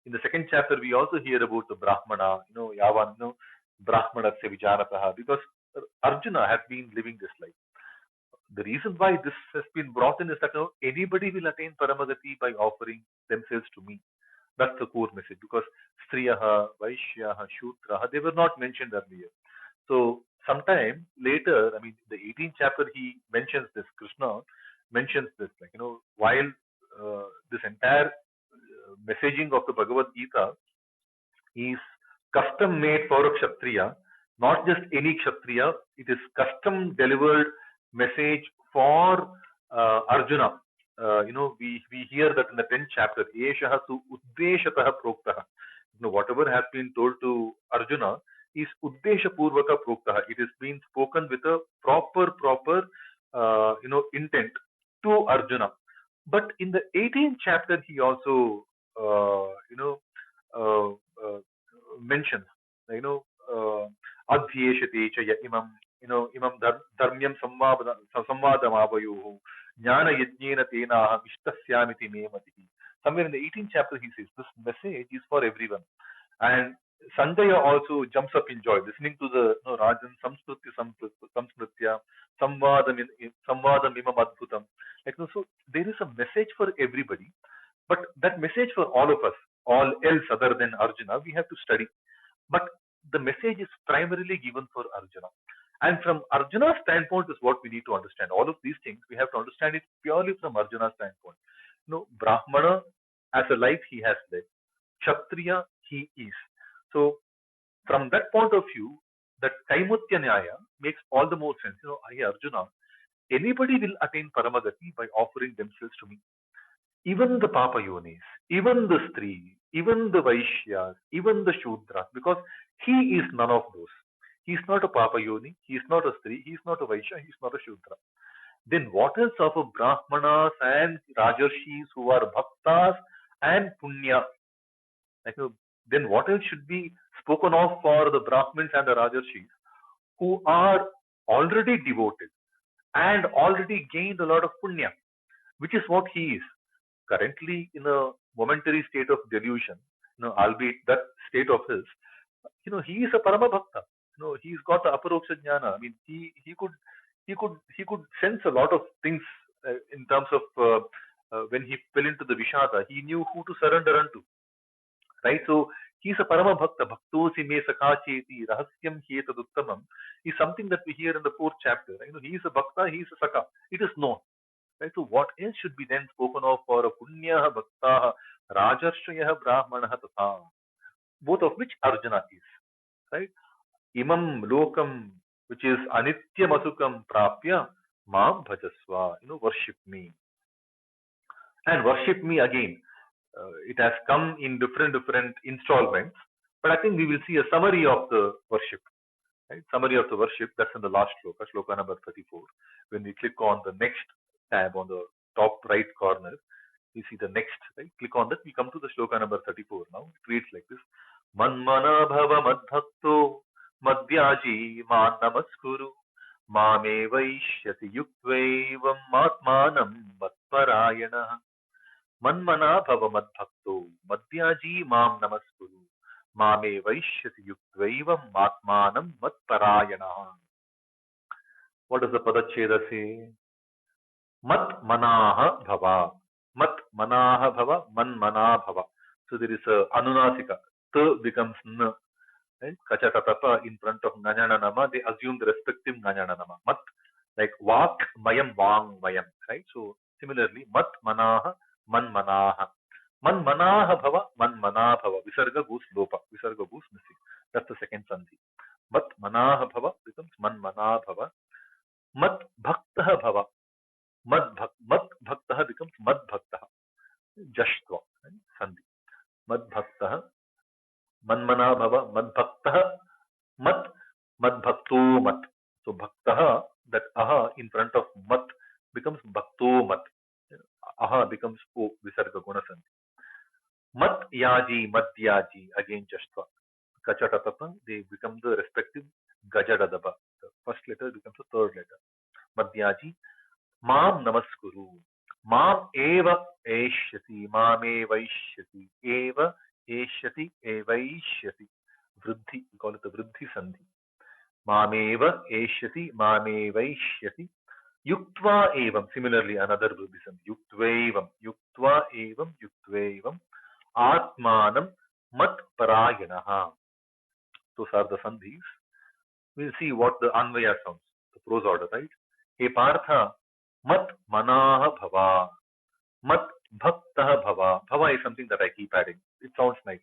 In the second chapter we also hear about the Brahmana, Yavan, Brahmana se Vijarataha, because Arjuna has been living this life. The reason why this has been brought in is that anybody will attain Paramagati by offering themselves to me. That's the core message, because Striyaha, Vaishyaha, Shudraha, they were not mentioned earlier. So sometime later, I mean, the 18th chapter, he mentions this, Krishna mentions this, like, while this entire messaging of the Bhagavad-Gita is custom made for a Kshatriya, not just any Kshatriya, it is custom delivered message for Arjuna. We hear that in the 10th chapter, Eshaha tu Uddeshataha Proktaha. Whatever has been told to Arjuna is Uddesha Purvaka Proktaha. It is being spoken with a proper, intent to Arjuna. But in the 18th chapter, he also, uh, uh, mentions, Adhyeshate cha ya imam, imam dharmyam samvadamavayuhu, jnana yajnena tenaham ishtasyamiti me matihi. Somewhere in the 18th chapter, he says, this message is for everyone. And Sanjaya also jumps up in joy, listening to the Rajan Samsmritya, Samvadam imam adbhutam. So there is a message for everybody, but that message for all of us, all else other than Arjuna, we have to study. But the message is primarily given for Arjuna. And from Arjuna's standpoint is what we need to understand. All of these things, we have to understand it purely from Arjuna's standpoint. Brahmana, as a life he has led. Kshatriya, he is. So, from that point of view, that Kaimutya Nyaya makes all the more sense. Hey Arjuna, anybody will attain Paramagati by offering themselves to me. Even the Papa Yonis, even the Stri, even the Vaishyas, even the Shudras, because he is none of those. He is not a Papa Yoni, he is not a Stri, he is not a Vaishya, he is not a Shudra. Then what else of a Brahmanas and Rajarshis who are Bhaktas and Punya? Then what else should be spoken of for the Brahmins and the Rajarshis who are already devoted and already gained a lot of Punya, which is what he is. Currently in a momentary state of delusion, albeit that state of his, he is a Parama Bhakta. He's got the Aparoksha Jnana. I mean, he could sense a lot of things in terms of when he fell into the Vishada. He knew who to surrender unto. Right? So He is a Parama Bhakta. Bhaktosi me sakha cheti rahasyam hyetaduttamam is something that we hear in the fourth chapter. He is a Bhakta, he is a Sakha. It is known. Right? So what else should be then spoken of for a Punya Bhakta, Rajarshaya Brahmana Tatha, both of which Arjuna is. Right? Imam Lokam, which is Anityam Asukam Prapya, Mam Bhajaswa, worship me. And worship me again. It has come in different installments, but I think we will see a summary of the worship. Right? Summary of the worship, that's in the last shloka, shloka number 34. When we click on the next tab on the top right corner, we see the next, right? Click on that, we come to the shloka number 34 now. It reads like this. Manmana bhava madbhakto madhyaji man namaskuru mame vaishyati yuktvevam atmanam matparayana. Manmana bhava madbhakto madhyaji mam namaskuru mame vaishyati yuktvevam atmanam matparayana. What does the padacheda say? Mat manaha bhava. Mat manaha bhava, man mana bhava. So there is a anunasika. T becomes n. Right? Kachatatapa in front of nganyana nama, they assume the respective nganyana nama. Mat, like vak, mayam, vang, mayam. Right? So similarly, mat manaha, man manaha. Man manaha bhava, man mana bhava. Visarga goes lopa. Visarga goes missing. That's the second sandhi. Mat manaha bhava becomes man mana bhava. Mat bhaktaha bhava. Mad bhaktaha becomes mad bhaktaha. Jashtva. Right? Sandhi. Mad bhaktaha. Manmana bhava. Mad bhaktaha. Mad bhakto mat. So bhaktaha, that aha in front of mat becomes bhakto mat. Aha becomes o, visarga guna sandhi. Mat yaji, madhyaji, again jashtva. Kachatatapa, they become the respective gajadadaba. The first letter becomes the third letter. Madhyaji, mam namaskuru. Mam eva eshyati, mame vaishyati, eva eshyati, evaishyati. Vriddhi, we call it the vriddhi sandhi. Mameva eshyati, mame vaishyati. Yuktva evam, similarly another vriddhi sandhi. Yuktva evam, atmanam mat parayanaha. Those are the sandhis. We'll see what the Anvaya sounds, the prose order, right? He Partha, mat manaha bhava, mat bhaktaha bhava. Bhava is something that I keep adding. It sounds nice.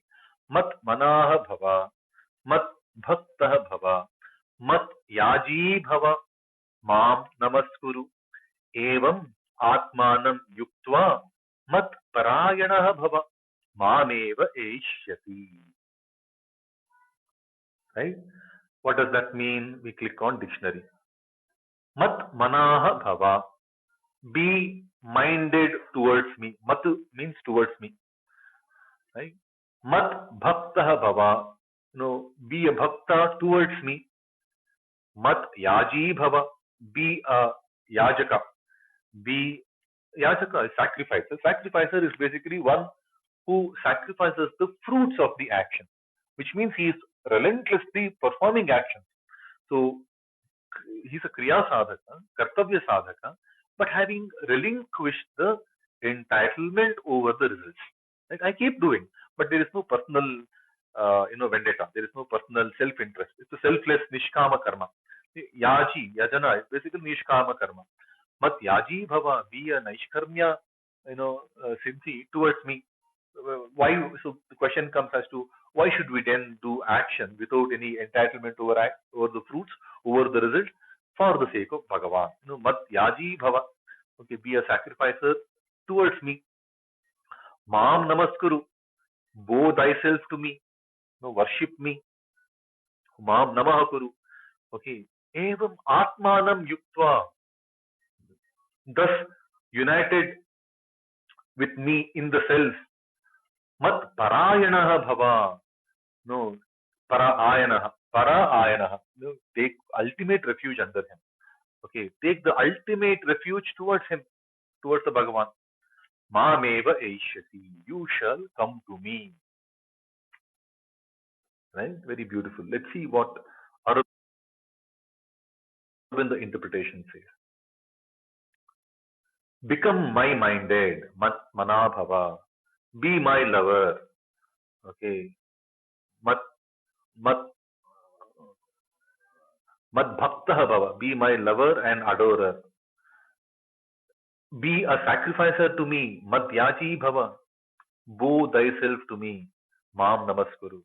Mat manaha bhava, mat bhaktaha bhava, mat yaji bhava, mam namaskuru, evam atmanam yuktva, mat parayanaha bhava, mameva eshyati. Right? What does that mean? We click on dictionary. Mat manaha bhava. Be minded towards me. Mat means towards me. Right? Mat bhaktaha bhava. Be a bhakta towards me. Mat yaji bhava. Be a yajaka. Be yajaka is sacrificer. Sacrificer is basically one who sacrifices the fruits of the action, which means he is relentlessly performing actions. So he's a kriya sadhaka, kartavya sadhaka, but having relinquished the entitlement over the results. Like I keep doing, but there is no personal, vendetta. There is no personal self-interest. It's a selfless nishkama karma. Yaji, yajana is basically nishkama karma. Mat yaji bhava, be a naishkarmya, siddhi towards me. Why? So the question comes as to why should we then do action without any entitlement over the fruits, over the result, for the sake of Bhagavan? Mat yaji bhava. Okay, be a sacrificer towards me. Mam namaskuru. Bow thyself to me. Worship me. Mam namaha kuru. Okay. Evam atmanam yuktva. Thus united with me in the self. Mat parayanaha bhava. No, para-ayanaha. Take ultimate refuge under him. Okay, take the ultimate refuge towards him, towards the Bhagavan. Mameva eshyati. You shall come to me. Right? Very beautiful. Let's see what the interpretation says. Become my minded. Mat manabhava. Be my lover. Okay. Mat, mat, Mad Bhaktah Bhava. Be my lover and adorer. Be a sacrificer to me. Mad Yaji Bhava. Bow thyself to me. Mam Namaskuru.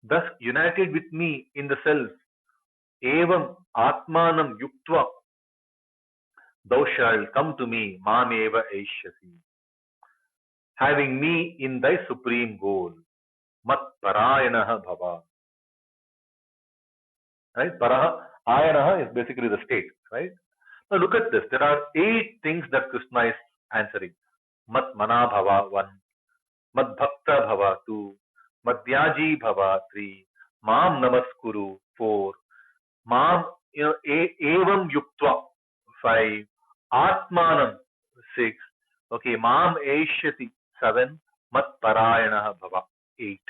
Thus united with me in the self. Evam Atmanam Yuktva. Thou shalt come to me. Mameva Aishyasi. Having me in thy supreme goal. Mat Parayanaha Bhava. Right? Paraha. Ayanaha is basically the state. Right? Now look at this. There are 8 things that Krishna is answering. Mat Mana Bhava 1. Mad Bhakta Bhava 2. Madhyaji Bhava 3. Mam Namaskuru 4. Mam, Evam Yuktva 5. Atmanam 6. Okay, Mam Aishyati 7. Mat Parayana Bhava 8.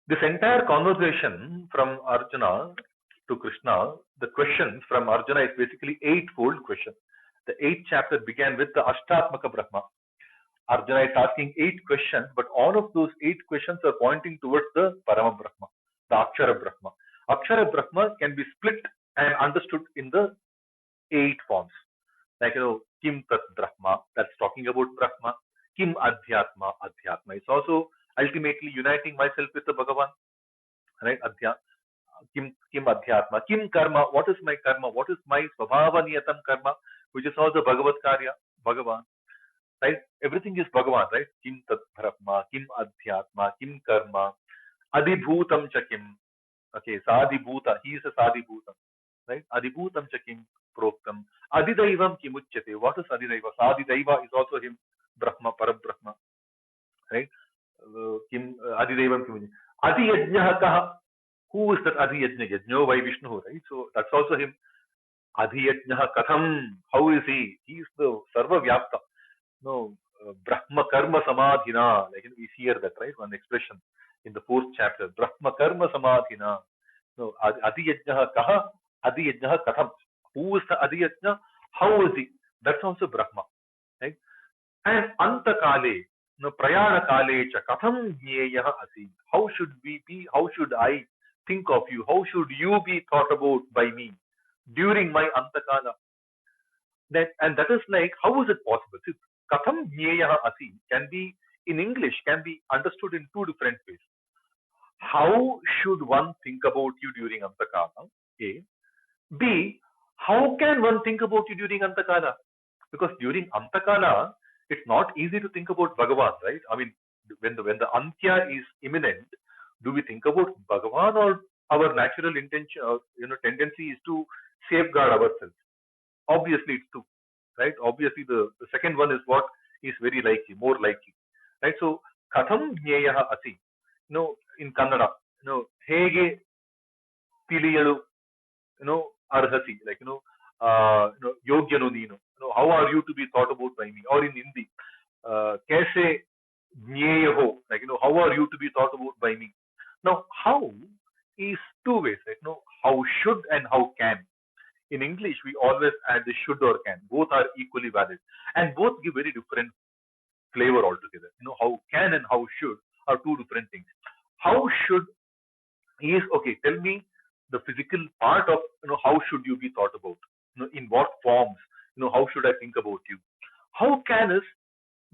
This entire conversation from Arjuna to Krishna, the questions from Arjuna is basically 8-fold question. The 8th chapter began with the Ashtatmaka Brahma. Arjuna is asking 8 questions, but all of those 8 questions are pointing towards the Parama Brahma, the Akshara Brahma. Akshara Brahma can be split and understood in the 8 forms. Like, Kim Tat Brahma, that's talking about Brahma. Kim Adhyatma, Adhyatma. It's also ultimately uniting myself with the Bhagavan. Right? Kim Adhyatma. Kim Karma, what is my karma? What is my Svabhava Niyatam Karma? Which is also Bhagavad Karya, Bhagavan. Right? Everything is Bhagavan, right? Kim Tat Brahma, Kim Adhyatma, Kim Karma, Adibhutam Chakim. Okay, Sadibhuta, he is a Sadibhutam. Right? Adibhutam Chakim Proktam. Adidaivam Kimuchyate. What is Adidaiva? Sadidaiva is also him, Brahma, Parabrahma. Right? Kim Adidaivam Kimuchyate. Adiyajnaha Kaha. Who is that Adiyajna? Yajno by Vishnu, right? So that's also him. Adiyajnaha Katham. How is he? He is the Sarva Vyapta. No, Brahma Karma Samadhina. Like we hear that, right? One expression in the 4th chapter. Brahma Karma Samadhina. No, Adiyajnaha Kaha. Adiyajnaha Katham. Who is the Adiyajna? How is he? That's also Brahma. Right? And Antakale. No, Prayana Kale cha Katham Jneyaha Asi. How should we be? How should I think of you? How should you be thought about by me during my Antakala? And that is like, how is it possible? See, Katham Jneyaha Asi can be, in English, can be understood in 2 different ways. How should one think about you during Antakala? A. B. How can one think about you during Antakala? Because during Antakala, it's not easy to think about Bhagavan, right? I mean, when the Antya is imminent, do we think about Bhagavan, or our natural intention, tendency is to safeguard ourselves? Obviously, it's 2, right? Obviously, the second one is what is very likely, more likely, right? So, Katham Jneyaha Asi, in Kannada, Hege Tiliyalu, Arhasi, like, Yogyanu Neenu, how are you to be thought about by me? Or in Hindi, Kaise Jneya Ho, like, how are you to be thought about by me? Now, how is 2 ways, right? How should and how can. In English, we always add the should or can. Both are equally valid. And both give very different flavor altogether. How can and how should are 2 different things. How should is, okay, tell me the physical part of, how should you be thought about? In what forms? How should I think about you? How can is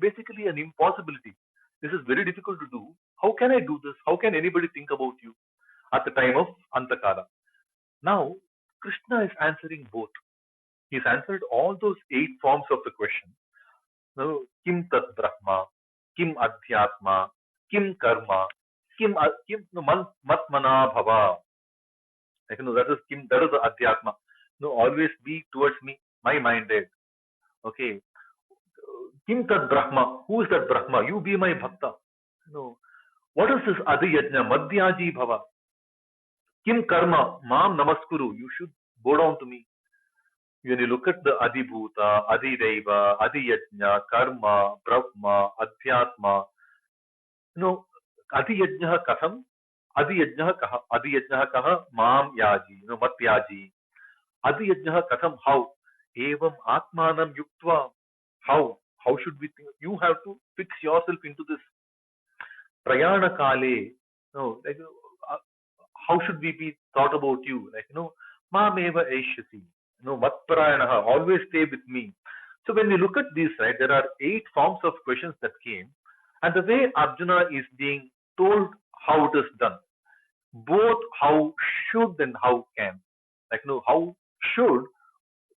basically an impossibility. This is very difficult to do. How can I do this? How can anybody think about you at the time of Antakala? Now, Krishna is answering both. He's answered all those 8 forms of the question. Kim Tat Brahma, Kim Adhyatma, Kim Karma, Kim Matmana Bhava. That is Kim, that is the Adhyatma. Always be towards me, my minded. Okay. Kim Tat Brahma. Who is that Brahma? You be my Bhakta. What is this Adiyajna? Madhyaji Bhava. Kim Karma. Mam Namaskuru. You should bow down to me. When you look at the Adibhuta, Adidaiva, Adiyajna, Karma, Brahma, Adhyatma, Adiyajna Katham, Adiyajna Kaha, Adiyajna Kaha, Mam Yaji, Mat Yaji. Adiyajna Katham, how? Evam Atmanam Yuktva. How? How should we think? You have to fix yourself into this. Prayana Kale, No, like, how should we be thought about you? Like, Mameva Aishasi, Vatparayanaha, always stay with me. So when we look at these, right, there are 8 forms of questions that came, and the way Arjuna is being told how it is done, both how should and how can. Like, how should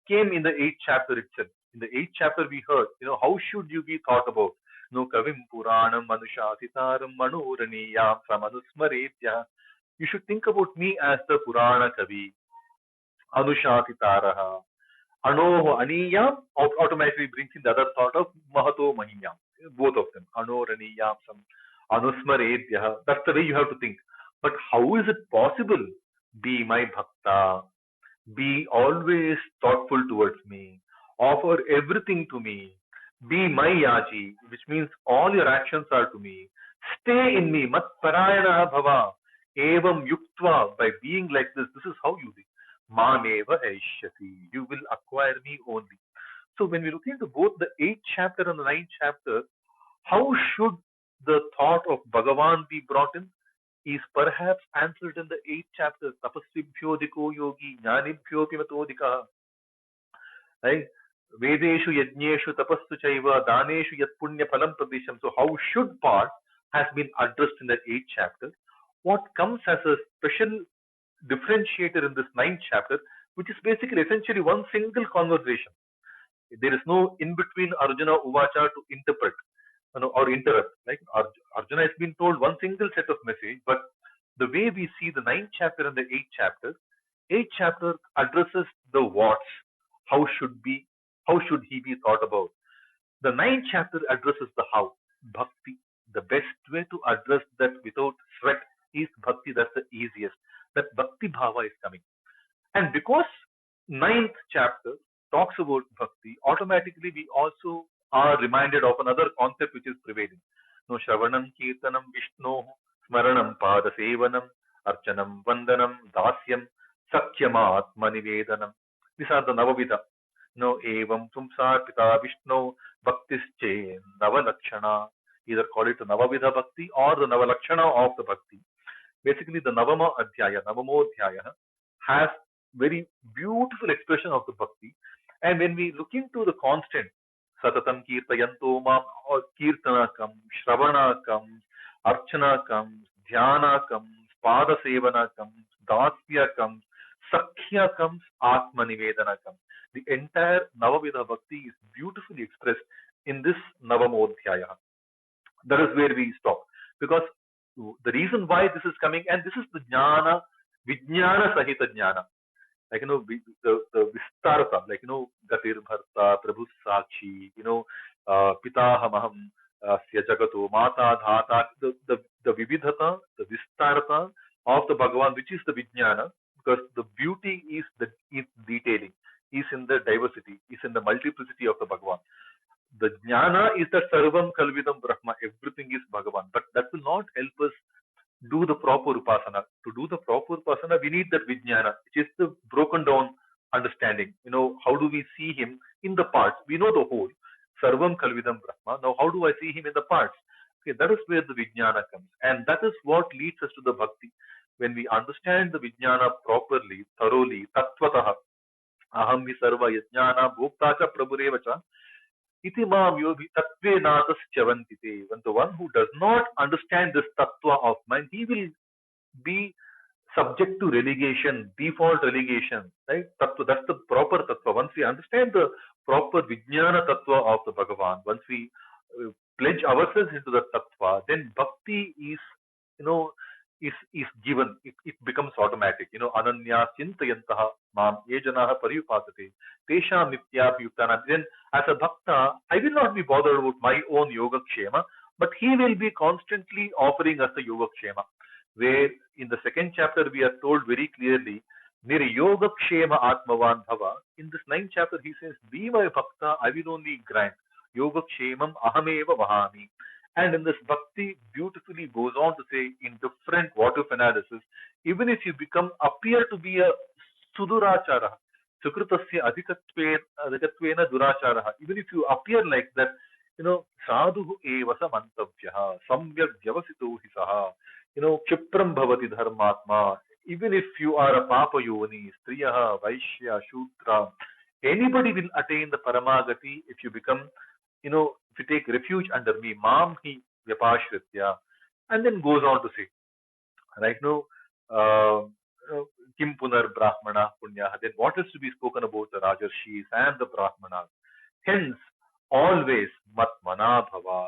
came in the 8th chapter itself. In the 8th chapter, we heard, how should you be thought about? Kavim Puranam Manushasitaram Manoraniyam Samanusmaretya. You should think about me as the Purana Kavi, Anushasitaraha. Anoho Aniyam automatically brings in the other thought of Mahato Mahiyam. Both of them. Anoraniyam Sam Anusmaretya. That's the way you have to think. But how is it possible? Be my bhakta. Be always thoughtful towards me. Offer everything to me. Be my yaji, which means all your actions are to me. Stay in me. Mat parayana bhava. Evam yuktva. By being like this is how you be. Mameva aishyati. You will acquire me only. So when we look into both the 8th chapter and the 9th chapter, how should the thought of Bhagavan be brought in? Is perhaps answered in the 8th chapter. Tapasvibhyo diko yogi jnanibhyo pimatodika. Right? Vedeshu yajneshu tapassu chaiva daneshu yat punya phalam pradesham. So how should part has been addressed in the 8th chapter. What comes as a special differentiator in this 9th chapter, which is basically essentially one single conversation. There is no in between Arjuna Uvacha to interpret, or interrupt. Like Arjuna has been told one single set of message, but the way we see the 9th chapter and the 8th chapter, 8th chapter addresses the what's, how should he be thought about. The 9th chapter addresses the how, bhakti. The best way to address that without sweat is bhakti. That's the easiest. That bhakti bhava is coming. And because 9th chapter talks about bhakti, automatically we also are reminded of another concept which is prevailing. No Shravanam Kirtanam Vishno Smaranam Pada Sevanam Archanam Vandanam Dasyam Sakyam Atma Nivedanam. These are the Navavidha. No Evam Tumsar Pita Vishno Bhaktische Navalakshana. Either call it the Navavidha Bhakti or the Navalakshana of the Bhakti. Basically, the Navamo Adhyaya has very beautiful expression of the bhakti. And when we look into the constant, Satatam Kirtayanto Mam, or Kirtana comes, Shravana comes, Archana comes, Dhyana comes, Pada Sevana comes, Dasya comes, Sakhya comes, Atma Nivedana comes. The entire Navavidha Bhakti is beautifully expressed in this Navamodhyaya. That is where we stop. Because the reason why this is coming, and this is the Jnana, Vijnana Sahita Jnana. Like, the Vistarata, like, Gatir Bharta, Prabhu Sakshi, Pitahamaham, Sya Jagato, Mata Dhata, the Vividhata, the Vistarata of the Bhagavan, which is the Vijnana, because the beauty is detailing, is in the diversity, is in the multiplicity of the Bhagavan. The jnana is that sarvam kalvidam brahma, everything is Bhagavan. But that will not help us do the proper upasana. To do the proper upasana, we need that vijnana, which is the broken down understanding. How do we see him in the parts? We know the whole. Sarvam kalvidam brahma. Now, how do I see him in the parts? Okay, that is where the vijnana comes. And that is what leads us to the bhakti. When we understand the vijnana properly, thoroughly, tattvataha, aham vi sarva yajnana bhokta cha prabhurevacha, iti mam yogi tattve natas chavantite. When the one who does not understand this tattva of mind, he will be subject to relegation, default relegation, right? Tattva, that's the proper tattva. Once we understand the proper vijnana tattva of the Bhagavan, once we pledge ourselves into the tattva, then bhakti is, is given. It becomes automatic. Ananya chintayantaha mam ye janaha pariyupasate tesham nityabhyuktana. Then as a bhakta, I will not be bothered about my own yoga kshema, but he will be constantly offering us the yoga kshema. Where in the 2nd chapter we are told very clearly, Niryoga Kshema Atmavan Bhava. In this 9th chapter, he says, be my bhakta, I will only grant. Yoga Kshemam Ahameva Vahami. And in this bhakti, beautifully goes on to say, in different what if analysis, even if you appear to be a Sudurachara, Sukrutasya Adhikatvena Durachara, even if you appear like that, Sadhu eva samantavyaha, samyak vyavasito hisaha. Kshipram bhavati dharmatma. Even if you are a papa yoni, striyaha, vaishya, shudra, anybody will attain the paramagati if you become, if you take refuge under me, mam hi vyapashritya, and then goes on to say, right now, uh, kim punar brahmana punya. Then what is to be spoken about the Rajarshis and the Brahmanas? Hence, always matmana bhava,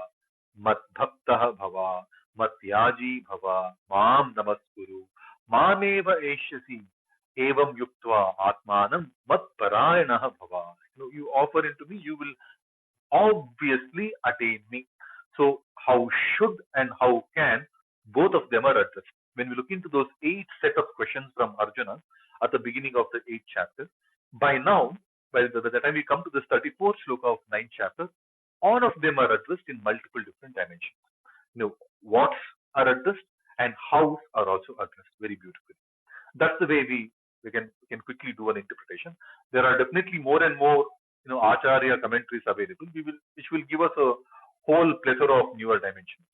matbhaktah bhava, matyaji bhava, mam namaskuru, mameva eshyasi, evam yuktva atmanam matparayana bhava. You offer it to me, you will obviously attain me. So, how should and how can, both of them are addressed. When we look into those 8 set of questions from Arjuna at the beginning of the 8th chapter, by now, by the time we come to this 34th sloka of 9th chapter, all of them are addressed in multiple different dimensions. What's are addressed and hows are also addressed very beautifully. That's the way we can quickly do an interpretation. There are definitely more and more acharya commentaries available, which will give us a whole plethora of newer dimensions,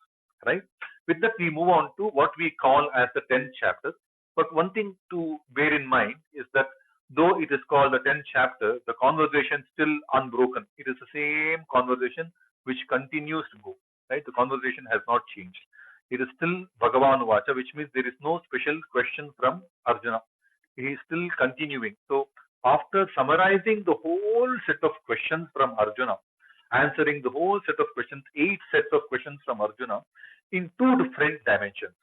right? With that, we move on to what we call as the 10th chapter. But one thing to bear in mind is that though it is called the 10th chapter, the conversation still unbroken. It is the same conversation which continues to go, right? The conversation has not changed. It is still Bhagavan Vacha, which means there is no special question from Arjuna. He is still continuing. So, after summarizing the whole set of questions from Arjuna, answering the whole set of questions, 8 sets of questions from Arjuna in 2 different dimensions,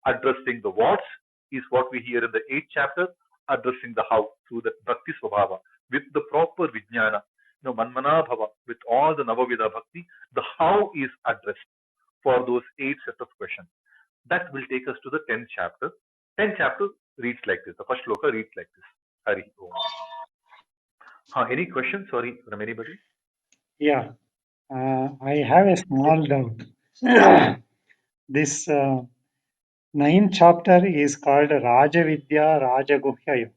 addressing the what's is what we hear in the 8th chapter, addressing the how through the Bhakti Swabhava with the proper Vijnana, Manmana Bhava with all the Navavida Bhakti, the how is addressed for those 8 sets of questions. That will take us to the 10th chapter. 10th chapter reads like this. The first shloka reads like this. Hari Om. Any questions? Sorry, from anybody? Yeah, I have a small doubt. This 9th chapter is called Rajavidya Rajaguhya Yoga,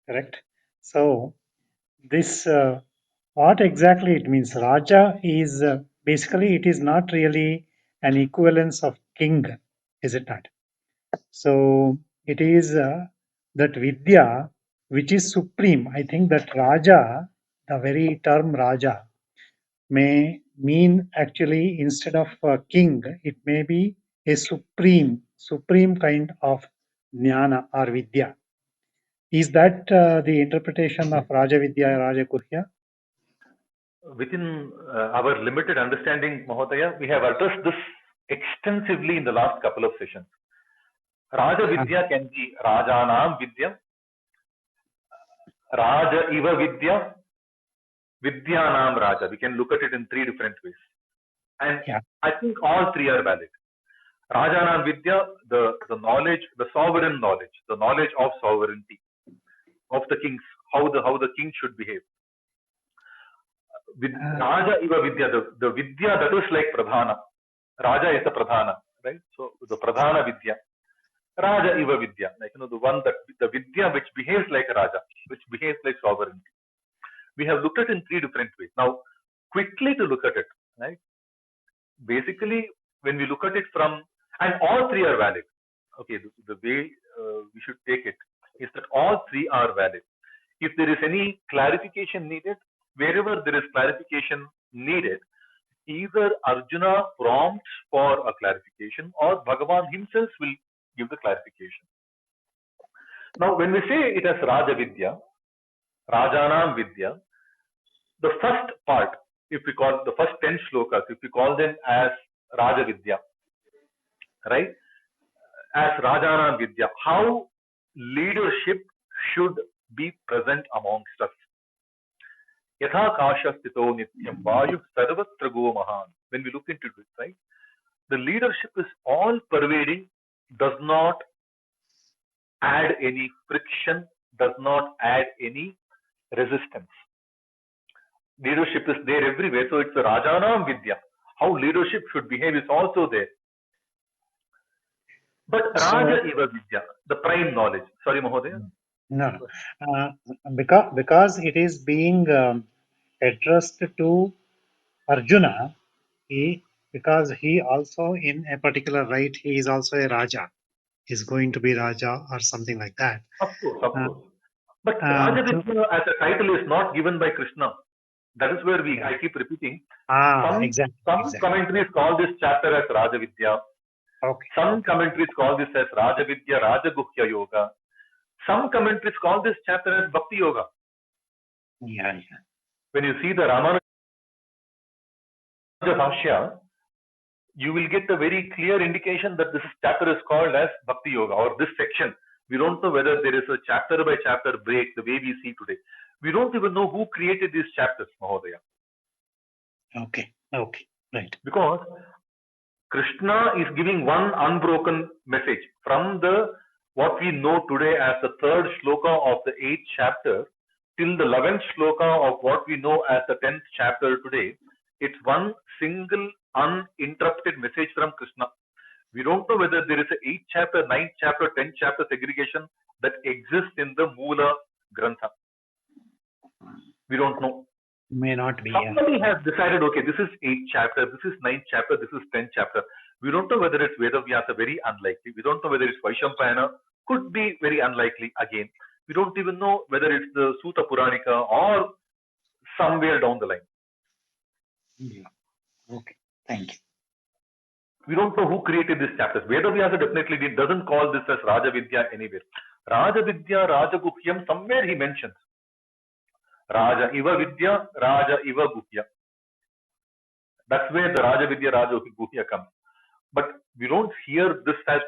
correct? So, this what exactly it means? Raja is basically it is not really an equivalence of king, is it not? So, it is that Vidya which is supreme. I think that Raja, the very term Raja, may mean actually instead of king, it may be a supreme kind of jnana or vidya. Is that the interpretation of Raja Vidya, Raja Kurya? Within our limited understanding, Mahodaya, we have addressed this extensively in the last couple of sessions. Raja Vidya can be Rajanam Vidya, Raja Iva Vidya, Vidyanam Raja. We can look at it in 3 different ways. And Yeah. I think all 3 are valid. Rajanam Vidya, the knowledge, the sovereign knowledge, the knowledge of sovereignty of the kings, how the king should behave. With Raja Iva Vidya, the Vidya that is like Pradhana. Raja is the Pradhana, right? So the Pradhana Vidya. Raja Iva Vidya, like the one that the Vidya which behaves like a Raja, which behaves like sovereignty. We have looked at it in 3 different ways. Now, quickly to look at it, right? Basically, when we look at it from, and all 3 are valid. Okay, the way we should take it is that all 3 are valid. If there is any clarification needed, wherever there is clarification needed, either Arjuna prompts for a clarification or Bhagavan himself will give the clarification. Now, when we say it as Raja Vidya, Rajanam Vidya, the first part, if we call the first 10 shlokas, if we call them as Raja Vidya, right? As Rajanam Vidya, how leadership should be present amongst us. Yatha kasha stito nityam vayu sarvatra go mahan. When we look into it, right? The leadership is all pervading, does not add any friction, does not add any resistance. Leadership is there everywhere, so it's a Rajanam Vidya. How leadership should behave is also there. But Raja Iva Vidya, the prime knowledge. Sorry, Mahodaya. No, because it is being addressed to Arjuna, because he also in a particular right, he is also a Raja. He's going to be Raja or something like that. Of course, of Uh, course. But so, Rajavidya as a title is not given by Krishna. That is where yeah. I keep repeating. Exactly, Some exactly. commentaries call this chapter as Rajavidya. Okay, Some okay. commentaries call this as Rajavidya Rajaguhya Yoga. Some commentaries call this chapter as Bhakti Yoga. Yeah, yeah. When you see the Ramanuja Bhashya, you will get a very clear indication that this chapter is called as Bhakti Yoga, or this section. We don't know whether there is a chapter by chapter break the way we see today. We don't even know who created these chapters, Mahodaya. Okay, okay, right. Because Krishna is giving one unbroken message from the what we know today as the third shloka of the eighth chapter till the 11th shloka of what we know as the 10th chapter today. It's one single uninterrupted message from Krishna. We don't know whether there is a 8th chapter, 9th chapter, 10th chapter segregation that exists in the Moola Grantha. We don't know. May not be. Somebody has decided, okay, this is 8th chapter, this is 9th chapter, this is 10th chapter. We don't know whether it's Vedavyasa, very unlikely. We don't know whether it's Vaishampayana, could be very unlikely again. We don't even know whether it's the Sutta Puranika or somewhere down the line. Yeah. Okay, thank you. We don't know who created these chapters. Vedavyasa definitely doesn't call this as Rajavidya anywhere. Rajavidya, Rajaguhyam, somewhere he mentions. Raja Iva Vidya, Raja Iva Guhya. That's where the Rajavidya, Rajaguhya comes. But we don't hear this as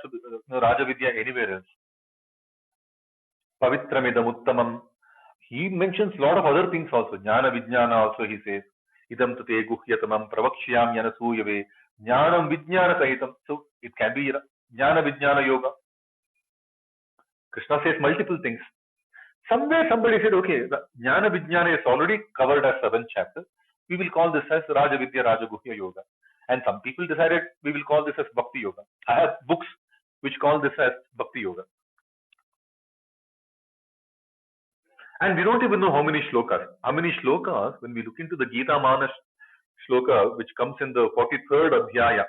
Rajavidya anywhere else. Pavitramidam Uttamam. He mentions a lot of other things also. Jnana Vijnana also he says. Idam tate guhyatamam pravakshyam yanasuyave. Jnanam Vijnana Sahitam. So it can be Jnana Vijnana Yoga. Krishna says multiple things. Somewhere somebody said, okay, Jnana Vijnana is already covered as 7th chapter. We will call this as Rajavidya Rajaguhya Yoga. And some people decided we will call this as Bhakti Yoga. I have books which call this as Bhakti Yoga. And we don't even know how many shlokas. How many shlokas, when we look into the Gita Manas shloka, which comes in the 43rd Adhyaya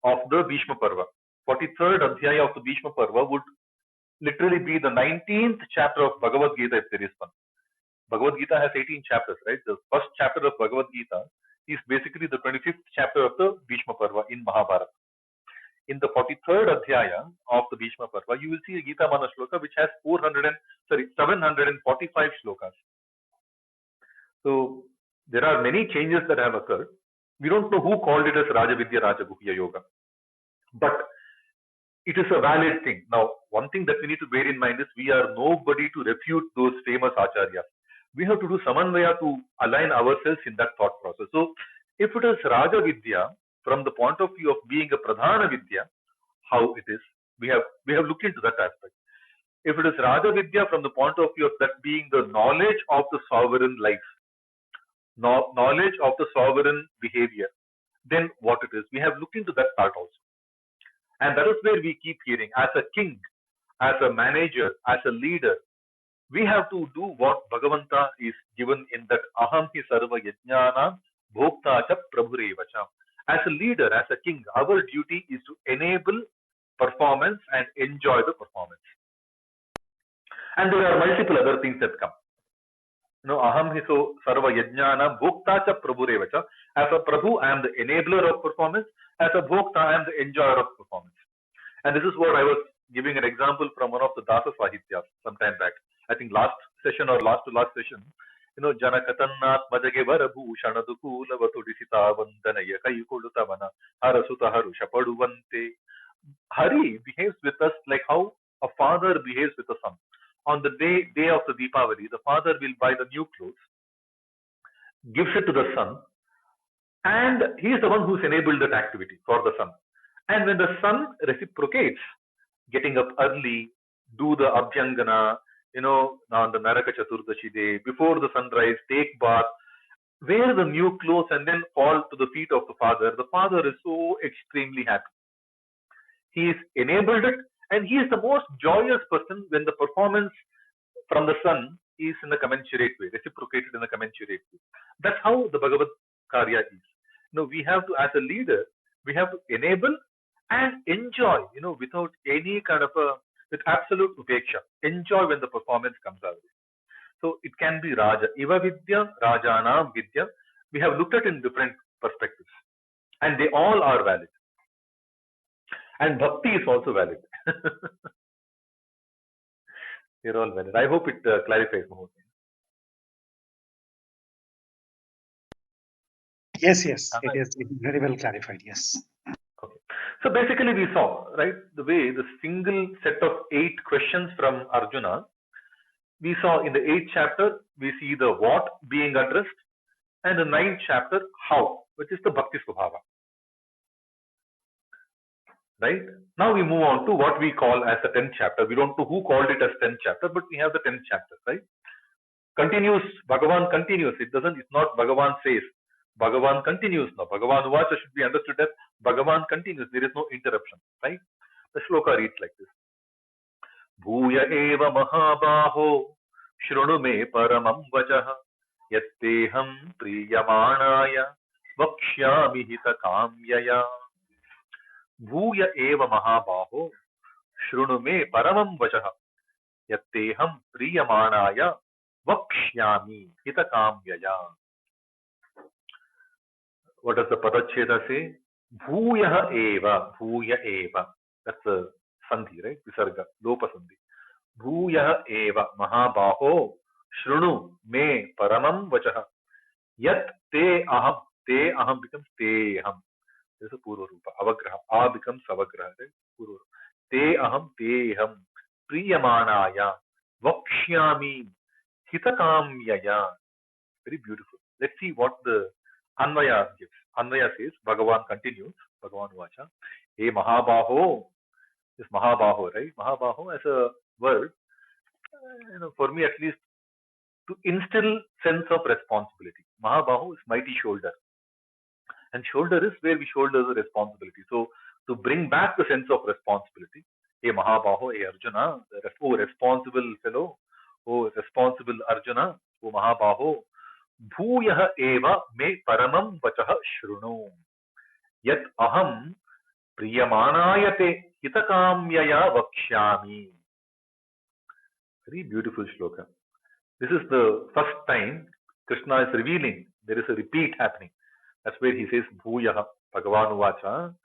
of the Bhishma Parva. 43rd Adhyaya of the Bhishma Parva would literally be the 19th chapter of Bhagavad-Gita if there is one. Bhagavad-Gita has 18 chapters, right? The first chapter of Bhagavad-Gita is basically the 25th chapter of the Bhishma Parva in Mahabharata. In the 43rd Adhyaya of the Bhishma Parva, you will see a Gita Mana Shloka which has 745 shlokas. So there are many changes that have occurred. We don't know who called it as Rajavidya Rajaguhya Yoga. But it is a valid thing. Now, one thing that we need to bear in mind is we are nobody to refute those famous acharyas. We have to do samanvaya to align ourselves in that thought process. So, if it is Raja Vidya, from the point of view of being a Pradhana Vidya, how it is, we have looked into that aspect. If it is Raja Vidya from the point of view of that being the knowledge of the sovereign life, knowledge of the sovereign behavior, then what it is, we have looked into that part also. And that is where we keep hearing, as a king, as a manager, as a leader, we have to do what Bhagavanta is given in that aham hi sarva yajnana bhokta cha prabhurevacha. As a leader, as a king, our duty is to enable performance and enjoy the performance. And there are multiple other things that come. Aham hi so sarva yajnana bhokta cha prabhurevacha. As a Prabhu, I am the enabler of performance. As a bhokta, I am the enjoyer of performance. And this is what I was giving an example from one of the Dasa Sahityas some time back. I think last session or last to last session, Janakatannat Majage Varabhushana Dukula Vatudisita Vandanaya Kayukulutavana Harasuta Harusha Paduvante. Hari behaves with us like how a father behaves with a son. On the day of the Deepavali, the father will buy the new clothes, gives it to the son, and he is the one who's enabled that activity for the son. And when the son reciprocates, getting up early, do the Abhyangana, on the Naraka Chaturdashi day, before the sunrise, take bath, wear the new clothes and then fall to the feet of the father is so extremely happy. He is enabled it, and he is the most joyous person when the performance from the son is in a commensurate way, reciprocated in a commensurate way. That's how the Bhagavad Karya is. No, we have to, as a leader, we have to enable and enjoy, without any kind of with absolute upeksha. Enjoy when the performance comes out. So it can be Raja. Iva Vidya, Rajana Vidya. We have looked at in different perspectives. And they all are valid. And Bhakti is also valid. They're all valid. I hope it clarifies more. Yes, it is very well clarified. Yes. Okay. So basically we saw, right, the way the single set of 8 questions from Arjuna, we saw in the 8th chapter, we see the what being addressed, and the 9th chapter, how, which is the Bhakti Swabhava. Right? Now we move on to what we call as the 10th chapter. We don't know who called it as 10th chapter, but we have the 10th chapter, right? Continues, Bhagavan continues. It's not Bhagavan says. Bhagavan continues now. Bhagavan Vacha should be understood as Bhagavan continues. There is no interruption, right? The shloka reads like this. Bhuya eva mahabaho shrunu me paramam vachah yatteham priyamanaya vakshyami hita kamyaya. Bhuya eva mahabaho shrunu me paramam vachah yatteham priyamanaya vakshyami hita kamyaya. What does the Padacheda say? Bhuya eva, bhuya eva. That's a sandhi, right? Visarga, lopa sandhi. Bhuya eva, mahabaho, shrunu me paramam vachaha. Yat te aham becomes te aham. This is a purva rupa. Avagraha. A becomes avagraha, right? Purva rupa. Te aham. Priyamanaya. Vakshyami. Hitakamyaya. Very beautiful. Let's see what the Anvaya gives. Anvaya says, Bhagavan continues, Bhagavan Vacha, Hey Mahabaho, this Mahabaho, right? Mahabaho as a word, for me at least, to instill sense of responsibility. Mahabaho is mighty shoulder. And shoulder is where we shoulder the responsibility. So to bring back the sense of responsibility, Hey Mahabaho, Hey Arjuna, oh responsible fellow, oh responsible Arjuna, oh Mahabaho, Bhuyah eva me paramam vachah shrunu. Yat aham priyamanayate hitakamyaya vakshyami. Very beautiful shloka. This is the first time Krishna is revealing. There is a repeat happening. That's where he says Bhuyah. Bhagavan Uvacha.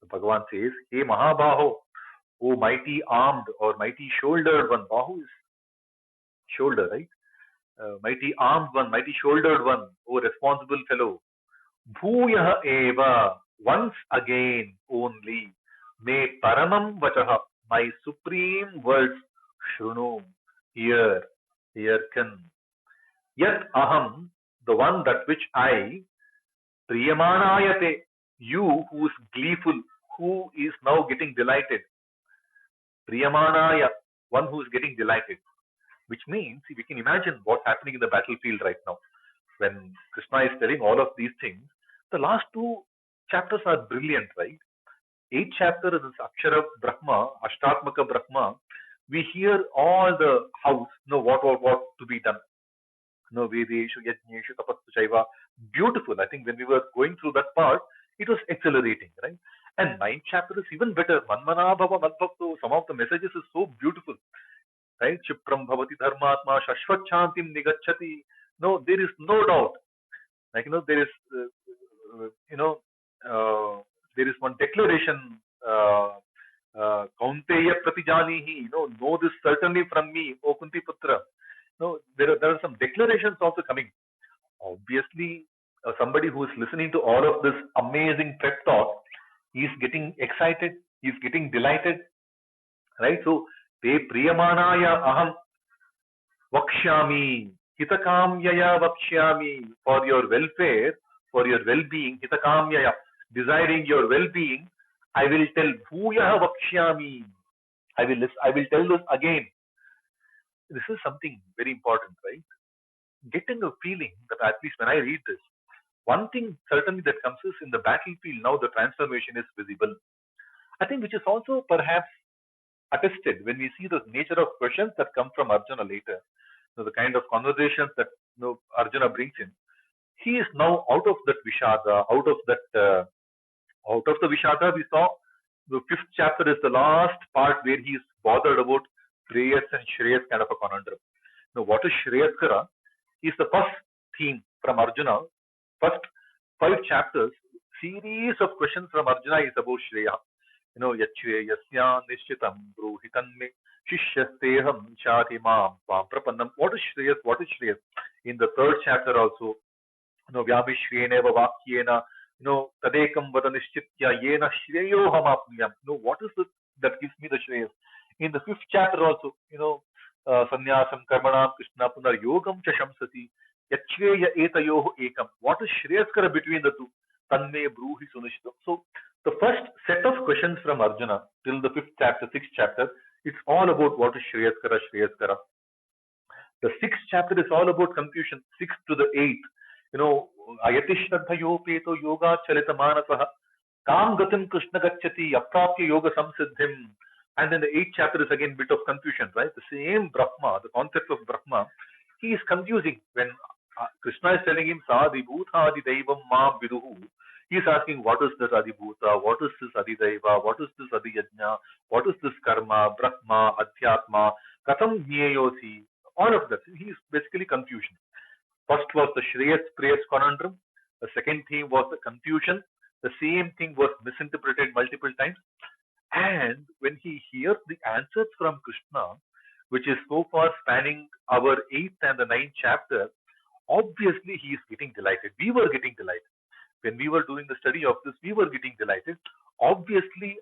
Bhagavan says, Hey Mahabaho, O mighty armed or mighty shouldered one. Bahu is shoulder, right? Mighty armed one, mighty shouldered one, O responsible fellow. Bhuyah eva, once again only, may paramam vachaha, my supreme words, shrunu, hearken. Yat aham, the one that which I, priyamanayate, you who is gleeful, who is now getting delighted. Priyamanaya, one who is getting delighted. Which means, we can imagine what's happening in the battlefield right now. When Krishna is telling all of these things, the last 2 chapters are brilliant, right? 8th chapter is Akshara Brahma, Ashtatmaka Brahma. We hear all the hows, what to be done. Vedeshu, Yajneshu, Tapassu, Shaiva. Beautiful. I think when we were going through that part, it was exhilarating, right? And 9th chapter is even better. Manmana Bhava Madbhakto. Some of the messages is so beautiful. Right? Chipram Bhavati Dharmatma Shashvachantim Nigachati. No, there is no doubt. There is, there is one declaration, Kaunteya Pratijanihi, know this certainly from me, O Kunti Putra. No, there are some declarations also coming. Obviously, somebody who is listening to all of this amazing prep talk, he is getting excited, he is getting delighted, right? So, te priyamanaya aham vakshyami, hitakamyaya vakshyami, for your welfare, for your well-being, hitakamyaya, desiring your well-being, I will tell bhuyah vakshyami. I will tell this again. This is something very important, right? Getting a feeling that at least when I read this, one thing certainly that comes is in the battlefield now the transformation is visible. I think which is also perhaps attested when we see the nature of questions that come from Arjuna later. The kind of conversations that Arjuna brings in. He is now out of that Vishada, out of the Vishada. We saw the fifth chapter is the last part where he is bothered about Preyas and Shreyas kind of a conundrum. Now, what is Shreyaskara? Is the first theme from Arjuna. First 5 chapters, series of questions from Arjuna is about Shreya. Yachve yasya nishchitam bruhitanme shishyasteham chati mam prapannam. What is Shreyas? What is Shreyas? In the third chapter also, vyamishreneva vakyena, tadekam vada nishchitya yena shreyo hamapniyam. What is it that gives me the Shreyas? In the fifth chapter also, sannyasam karmanam krishna punar yogam cha shamsati yachveya etayoh ekam. What is Shreyaskara between the two? Tanme bruhi sunishtam. So the first set of questions from Arjuna till the fifth chapter, sixth chapter, it's all about what is Shreyaskara, Shreyaskara. The sixth chapter is all about confusion, sixth to the eighth. Ayati shraddhayo peto yoga chalita manasaha kam gatim krishna gacchati aprapya yoga samsiddhim. And then the eighth chapter is again bit of confusion, right? The same Brahma, the concept of Brahma, he is confusing when Krishna is telling him Sadibhuta Adi Daivam Ma Viduhu. He is asking what is this Adibhuta, what is this Adidaiva, what is this Adiyajna, what is this Karma, Brahma, Adhyatma, Katham Jneyosi, all of that. He is basically confusion. First was the Shreyas Preyas conundrum. The second theme was the confusion. The same thing was misinterpreted multiple times. And when he hears the answers from Krishna, which is so far spanning our 8th and the 9th chapter, obviously he is getting delighted. We were getting delighted. When we were doing the study of this, we were getting delighted. Obviously,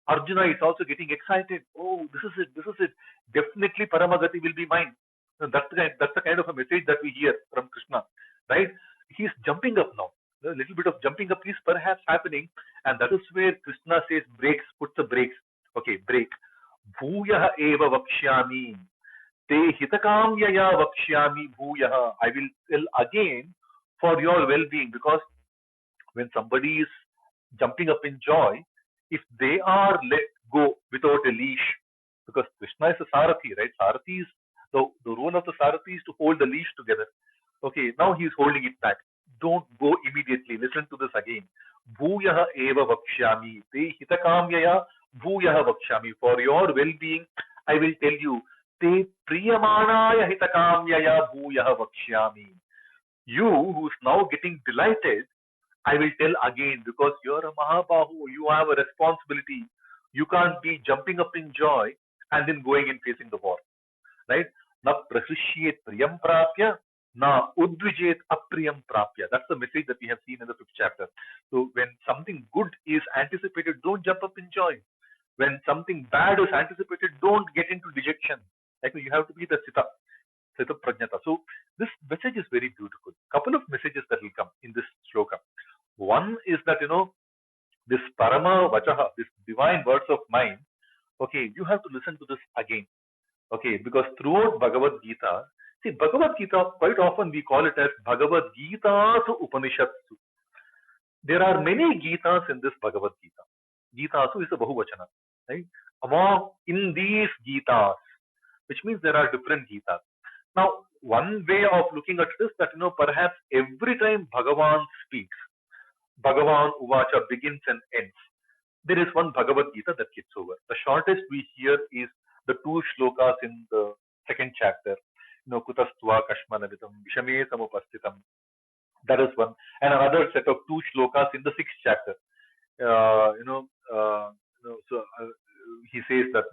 Arjuna is also getting excited. Oh, this is it, this is it. Definitely Paramagati will be mine. That's the kind of a message that we hear from Krishna, right? He's jumping up now. A little bit of jumping up is perhaps happening, and that is where Krishna says breaks, puts the brakes. Okay, break. Bhuyah eva vakshyami. Te hitakamyaya vakshyami bhuyah. I will tell again for your well-being, because when somebody is jumping up in joy, if they are let go without a leash, because Krishna is a Sarathi, right? Sarathi is the role of the Sarathi is to hold the leash together. Okay, now he is holding it back. Don't go immediately. Listen to this again. Bhuyah eva vakshyami. Te hitakamyaya bhuyah vakshyami. For your well-being, I will tell you. Te priyamanaya hitakamyaya bhuyah vakshyami. You who's now getting delighted, I will tell again, because you're a Mahabahu. You have a responsibility. You can't be jumping up in joy and then going and facing the war. Right? Na prasishyet priyam prapya. Na udvijet apriyam prapya. That's the message that we have seen in the 5th chapter. So when something good is anticipated, don't jump up in joy. When something bad is anticipated, don't get into dejection. Like you have to be the Sita Prajnata. So this message is very beautiful. Couple of messages that will come in this shloka. One is that, this Parama Vachaha, this divine words of mine, okay, you have to listen to this again. Okay, because throughout Bhagavad-Gita, see, Bhagavad-Gita, quite often we call it as Bhagavad-Gita to Upanishatsu. There are many Gitas in this Bhagavad-Gita. Gita is a Bahuvachana, right? In these Gitas, which means there are different Gitas. Now, one way of looking at this, that, perhaps every time Bhagavan speaks, Bhagavan Uvacha begins and ends. There is one Bhagavad-Gita that gets over. The shortest we hear is the 2 shlokas in the 2nd chapter. Kutastva Kashmanavitam Vishame Samupastitam. That is one. And another set of 2 shlokas in the 6th chapter. He says that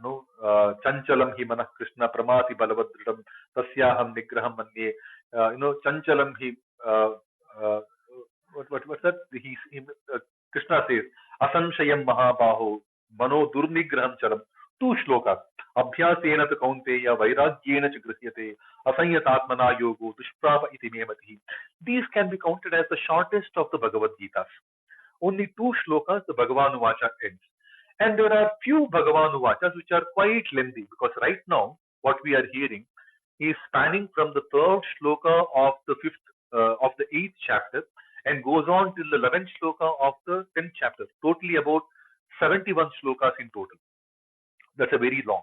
Chanchalam hi manah Krishna pramati balavadridam tasyaham nigraham manye. Chanchalam hi what's that? Krishna says Asanshayam Mahabaho Mano Durnigraham Charam. 2 shlokas. Abhyasena ta kaunteya vairagyena cha grihyate asanyatatmana yogo dushprava iti mematihi. These can be counted as the shortest of the Bhagavad-Gitas. Only 2 shlokas the Bhagavan Uvacha ends. And there are few Bhagavan Uvachas which are quite lengthy, because right now what we are hearing is spanning from the 3rd shloka of the 8th chapter and goes on till the 11th shloka of the 10th chapter. Totally about 71 shlokas in total. That's a very long.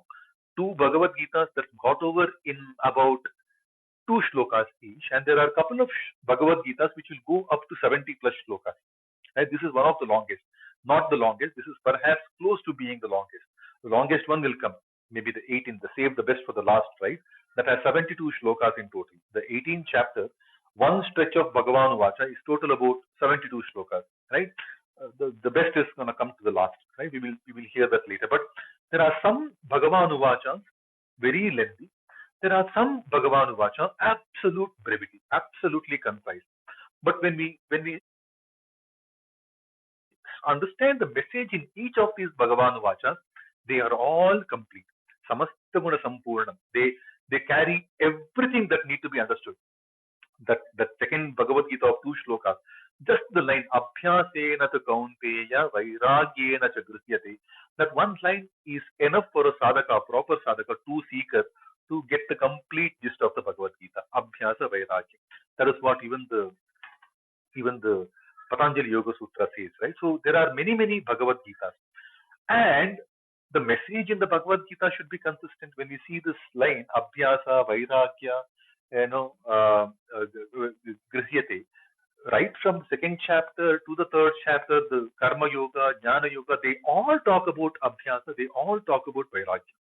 2 Bhagavad Gitas that got over in about 2 shlokas each, and there are a couple of Bhagavad-Gitas which will go up to 70 plus shlokas. Right? This is one of the longest, not the longest. This is perhaps close to being the longest. The longest one will come, maybe the 18th, the save the best for the last, right? That has 72 shlokas in total. The 18th chapter, one stretch of Bhagavan Vacha is total about 72 shlokas, right? The best is going to come to the last, right? We will hear that later. But there are some Bhagavan Vachas very lengthy. There are some Bhagavan Vacha absolute brevity, absolutely concise. But when we understand the message in each of these Bhagavan Vachas, they are all complete. Samasta Guna Sampurnam. They carry everything that need to be understood. That second Bhagavad Gita of 2 shlokas, just the line Abhyasena cha kaunteya vairagyena cha grihyate. That one line is enough for a sadhaka, a proper sadhaka, to seeker, to get the complete gist of the Bhagavad Gita. Abhyasa vairagya. That is what even the Patanjali Yoga Sutra says, right? So there are many Bhagavad Gitas, and the message in the Bhagavad Gita should be consistent. When we see this line, Abhyasa, Vairagya, Grihyate, right from the second chapter to the third chapter, the Karma Yoga, Jnana Yoga, they all talk about Abhyasa, they all talk about Vairagya.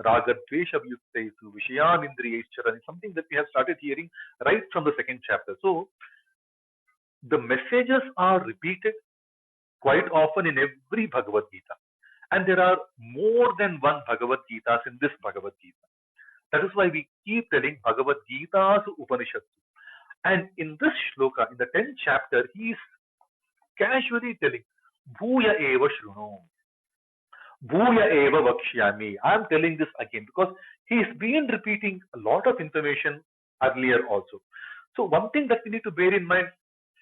Raga Dvesha Vyuktaisu, Vishayan Indriyeschara is something that we have started hearing right from the second chapter. So the messages are repeated quite often in every Bhagavad Gita. And there are more than one Bhagavad Gitas in this Bhagavad Gita. That is why we keep telling Bhagavad Gita's Upanishad. And in this shloka, in the 10th chapter, he is casually telling, Bhuya eva shruno. Bhuya eva vakshyami. I am telling this again because he's been repeating a lot of information earlier also. So one thing that we need to bear in mind,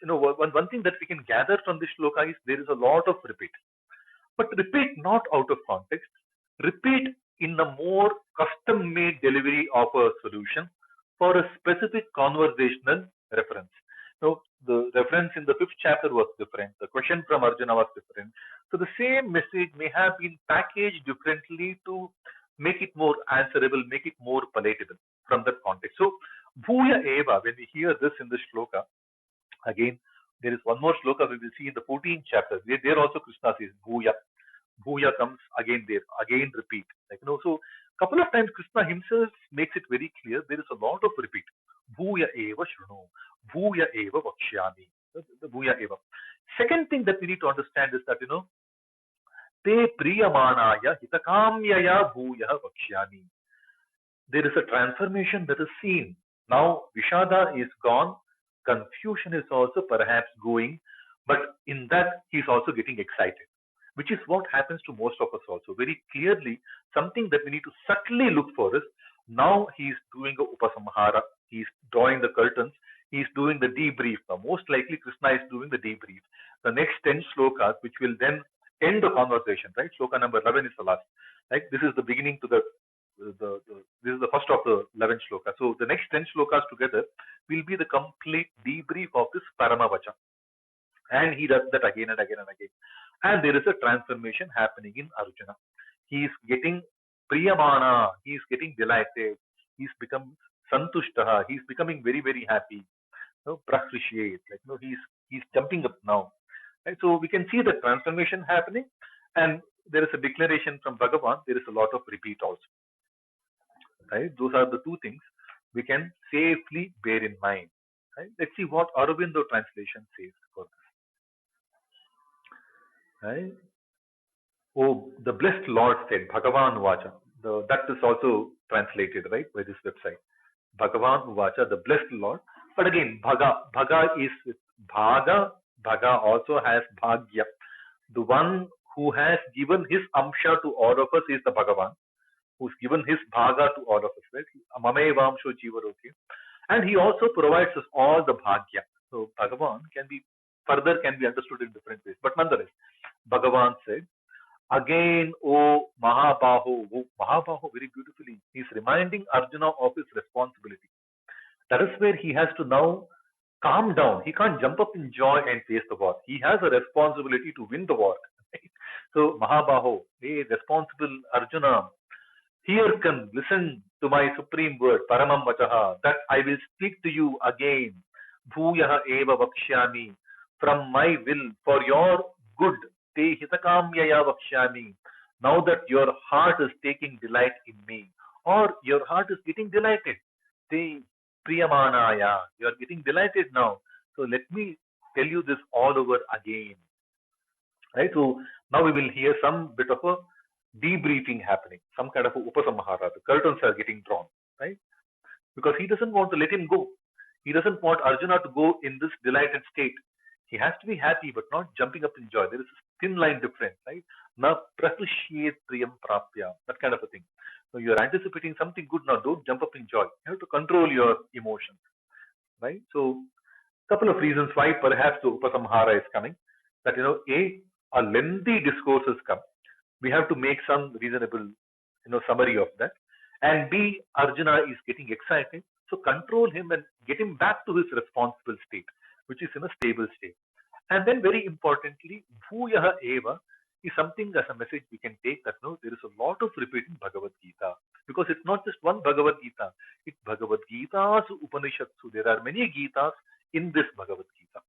one thing that we can gather from this shloka is there is a lot of repeat. But repeat not out of context. Repeat in a more custom-made delivery of a solution for a specific conversational reference. Now, the reference in the 5th chapter was different. The question from Arjuna was different. So the same message may have been packaged differently to make it more answerable, make it more palatable from that context. So, Bhuya Eva, when we hear this in this shloka, again, there is one more shloka we will see in the 14th chapter. There also Krishna says Bhuya. Bhuya comes again there, again repeat. So couple of times Krishna himself makes it very clear there is a lot of repeat. Bhuya eva shruno, Bhuya eva vakshyami. The Bhuya eva. Second thing that we need to understand is that, te priyamanaya hitakamyaya bhuya vakshyami. There is a transformation that is seen. Now Vishada is gone, confusion is also perhaps going, but in that he is also getting excited, which is what happens to most of us also. Very clearly, something that we need to subtly look for is, now he is doing a upasamhara, he is drawing the curtains, he is doing the debrief. Now, most likely Krishna is doing the debrief. The next 10 slokas, which will then end the conversation, right? Sloka number 11 is the last. Right? This is the beginning to this is the first of the 11 slokas. So the next 10 slokas together will be the complete debrief of this Paramavacha. And he does that again and again and again. And there is a transformation happening in Arjuna. He is getting priyamana, he is getting delighted, he is becoming santushtaha, he is becoming very happy. Prashrishiyet, he's jumping up now. Right? So we can see the transformation happening, and there is a declaration from Bhagavan, there is a lot of repeat also. Right? Those are the two things we can safely bear in mind. Right? Let's see what Aurobindo translation says for this. Right? Oh, the blessed Lord said, Bhagavan Vacha. That is also translated, right, by this website. Bhagavan Vacha, the blessed Lord. But again, Bhaga is Bhaga. Bhaga also has Bhagya. The one who has given his Amsha to all of us is the Bhagavan, who's given his Bhaga to all of us, right? Amamevamsho Jivaroke. And he also provides us all the Bhagya. So Bhagavan can be understood in different ways. But nonetheless, Bhagavan said, again, O Mahabaho, very beautifully, he's reminding Arjuna of his responsibility. That is where he has to now calm down. He can't jump up in joy and face the war. He has a responsibility to win the war. So Mahabaho, a responsible Arjuna, Hearken, listen to my supreme word, Paramam Vachaha, that I will speak to you again. Bhuyaha eva vakshyami, from my will, for your good. Te hitakamyaya vakshyami. Now that your heart is taking delight in me, or your heart is getting delighted. Te priyamanaya, you are getting delighted now. So let me tell you this all over again. Right? So now we will hear some bit of a debriefing happening, some kind of a upasamhara. The curtains are getting drawn, right? Because he doesn't want to let him go. He doesn't want Arjuna to go in this delighted state. He has to be happy, but not jumping up in joy. There is a thin line difference, right? Na pratushyet priyam prapya, that kind of a thing. So you're anticipating something good now. Don't jump up in joy. You have to control your emotions, right? So couple of reasons why perhaps the upasamhara is coming. That a lengthy discourse has come. We have to make some reasonable summary of that. And B, Arjuna is getting excited. So control him and get him back to his responsible state, which is in a stable state. And then very importantly, Bhuyaha Eva is something as a message we can take that there is a lot of repeating Bhagavad-Gita. Because it's not just one Bhagavad-Gita, it's Bhagavad-Gita's Upanishatsu. There are many Gitas in this Bhagavad-Gita.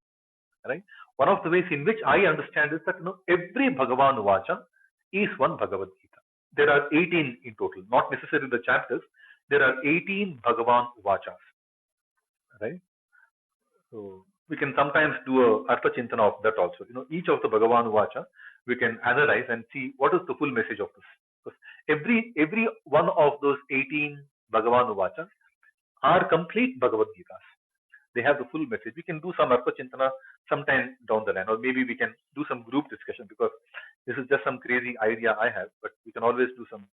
Right? One of the ways in which I understand is that every Bhagavan Vacha is one Bhagavad-Gita. There are 18 in total, not necessarily the chapters. There are 18 Bhagavan Vachas. Right? So we can sometimes do a Artha Chintana of that also. Each of the Bhagavan Vacha we can analyze and see what is the full message of this. Because every one of those 18 Bhagavan Vachas are complete Bhagavad Gitas. They have the full message. We can do some Artha Chintana sometime down the line, or maybe we can do some group discussion, because this is just some crazy idea I have, but we can always do some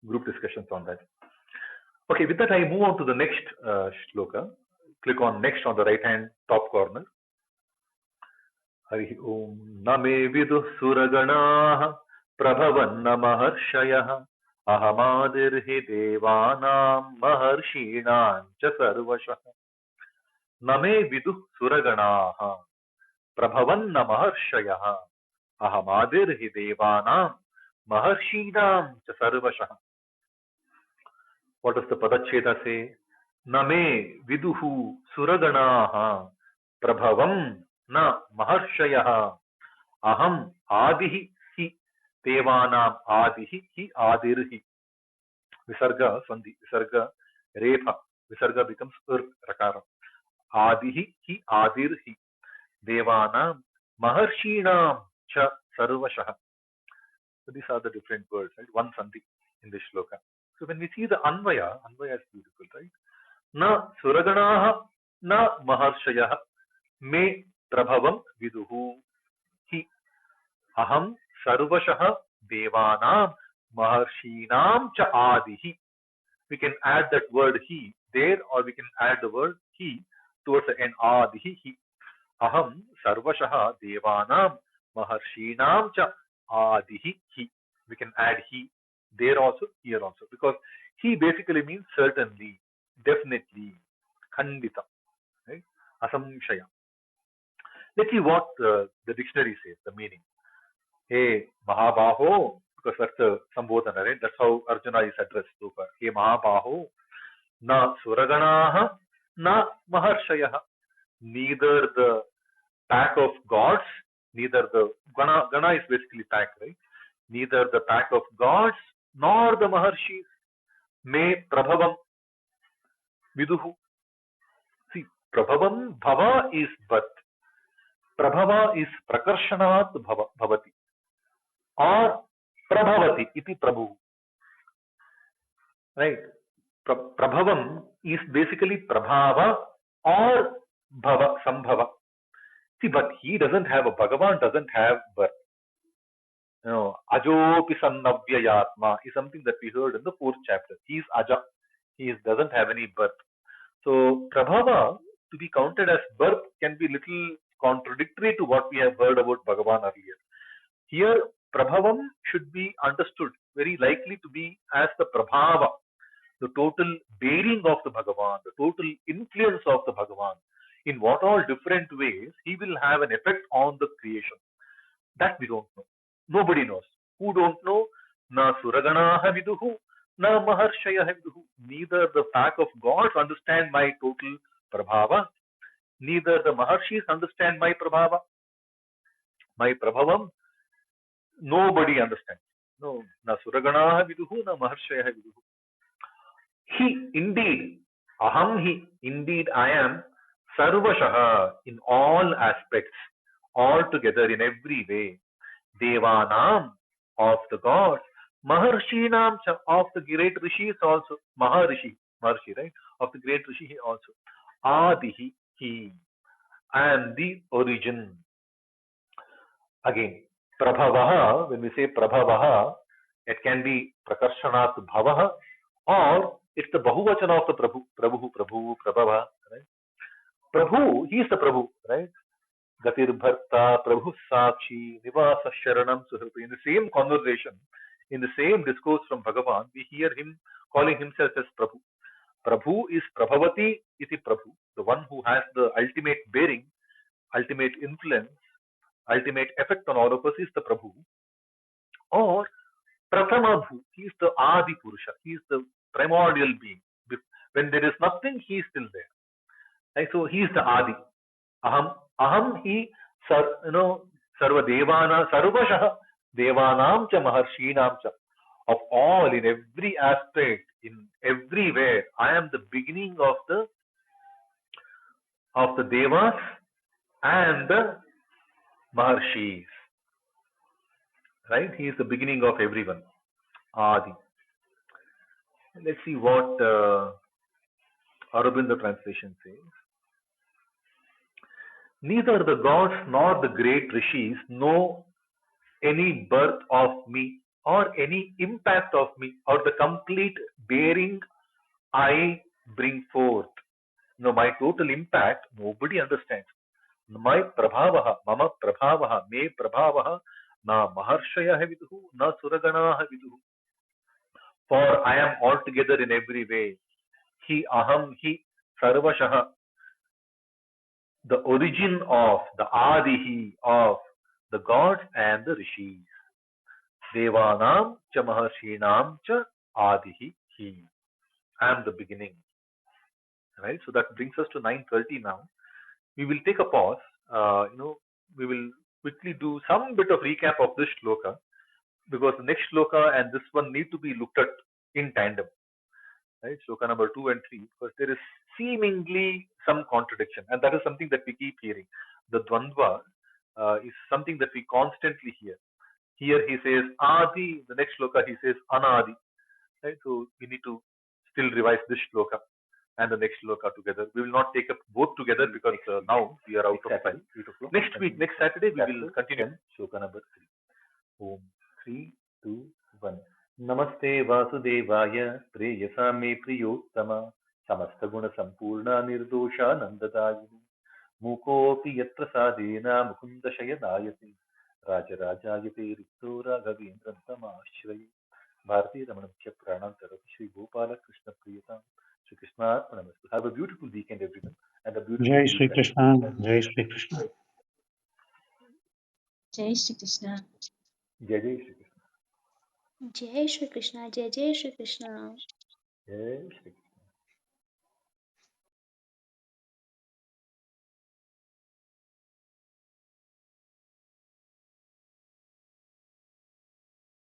group discussions on that. Okay, with that I move on to the next shloka. Click on next on the right hand top corner. Hari Om Name Vidu Suraganaha Prabhavanna Maharshayah Ahamadirhi Devanam Maharshinam Cha Sarvashah. Name Vidu Suraganaha Prabhavanna Maharshayah Ahamadirhi Devanam Maharshinam Cha Sarvashah. What does the Padacheta say? Name Viduhu Suraganaha Prabhavam Na Maharshayah Aham Adihi Hi Devanam Adihi Hi Adirhi. Visarga Sandhi, Visarga Repa. Visarga becomes Rakara. Adihi Hi Adirhi Devanam Maharshinam Cha Sarvashah. So these are the different words, right? One Sandhi in this shloka. So when we see the Anvaya is beautiful, right? Na Suraganaha Na Maharshayah Me Prabhavam Viduhu Hi Aham Sarvashah Devanam Maharshinam Cha Adihi. We can add that word He there, or we can add the word He towards the end. Adihi Hi Aham Sarvashah Devanam Maharshinam Cha Adihi Hi. We can add He there also, here also, because He basically means certainly, definitely, Khandita, right? Asamshaya. Let's see what the dictionary says, the meaning. Hey, Mahabaho, because that's the Sambodhana, right? That's how Arjuna is addressed so far. Hey, Mahabaho, na Suraganaha, na Maharshayah. Neither the pack of gods, neither the Gana is basically pack, right? Neither the pack of gods nor the Maharshis may Prabhavam Viduhu. See, Prabhavam Bhava is birth. Prabhava is Prakarshanaat Bhavati. Or Prabhavati iti Prabhu. Right? Prabhavam is basically Prabhava or Bhava, Sambhava. See, but he doesn't have Bhagavan doesn't have birth. Ajopi Sannavyayatma is something that we heard in the 4th chapter. He is Aja. He doesn't have any birth. So Prabhava to be counted as birth can be little contradictory to what we have heard about Bhagavan earlier. Here, Prabhavam should be understood very likely to be as the Prabhava, the total bearing of the Bhagavan, the total influence of the Bhagavan. In what all different ways he will have an effect on the creation. That we don't know. Nobody knows. Who don't know? Na suraganaha viduhu, na maharshayah viduhu. Neither the pack of gods understand my total prabhava, neither the maharshis understand my prabhava, my prabhavam. Nobody understands. No, na suraganaha viduhu, na maharshayah viduhu. He indeed, aham he, indeed I am, sarvashaha, in all aspects, altogether in every way. Devanam, of the gods, Maharshinam, of the great rishis also, Maharshi, right? Of the great rishi also. Adihi, he, and the origin. Again, Prabhavaha, when we say Prabhavaha, it can be Prakarshanath Bhavaha, or it's the Bahuvachana of the Prabhu, Prabhava, right? Prabhu, he is the Prabhu, right? Gatir Bharta, Prabhu Sakshi, Nivasa Sharanam Suhriti. In the same conversation, in the same discourse from Bhagavan, we hear him calling himself as Prabhu. Prabhu is Prabhavati iti Prabhu, the one who has the ultimate bearing, ultimate influence, ultimate effect on all of us is the Prabhu. Or Prathamabhu, he is the Adi Purusha, he is the primordial being. When there is nothing, he is still there. Right? So he is the Adi. Aham he sarva devana sarvashah devanam cha maharshinam cha, of all, in every aspect, in everywhere, I am the beginning of the devas and the maharshis. Right? He is the beginning of everyone. Adi. Let's see what Aurobindo translation says. Neither the gods nor the great rishis know any birth of me or any impact of me or the complete bearing I bring forth. No, my total impact, nobody understands. My prabhavaha, mama prabhavaha, me prabhavaha, na maharshaya viduhu, na suraganaha viduhu. For I am altogether in every way. He aham, he sarvashaha, the origin of, the adihi of the gods and the rishis. Devanam cha maharshinam cha adihi he. I am the beginning. Right? So that brings us to 9:30 now. We will take a pause. We will quickly do some bit of recap of this shloka because the next shloka and this one need to be looked at in tandem. Right? Shloka number 2 and 3, because there is seemingly some contradiction, and that is something that we keep hearing. The Dvandva is something that we constantly hear. Here he says Adi, the next shloka he says Anadi. Right? So we need to still revise this shloka and the next shloka together. We will not take up both together because now we are out of time. Next week, next Saturday, we will continue shloka number 3. Om 3, 2, 1. Namaste Vasudevaya Preyasa me Priyottama Samasta Guna Sampurna Nirdosha Nandadayini Mukopi Yat Prasadena Mukunda Shayanayati Rajarajayate Rikto Raghavendra Tamashrayi Bharati Ramanamukya Pranantarati Shri Gopala Krishna Priyatam Shri Krishna Namastu. Have a beautiful weekend, everyone, and a beautiful Jai week Shri ahead. Krishna, Jai Shri Krishna. Jai Shri Krishna. Jai Jai Shri Krishna. Jai Shri Krishna, Jai Jai Shri Krishna. Jai Shri Krishna.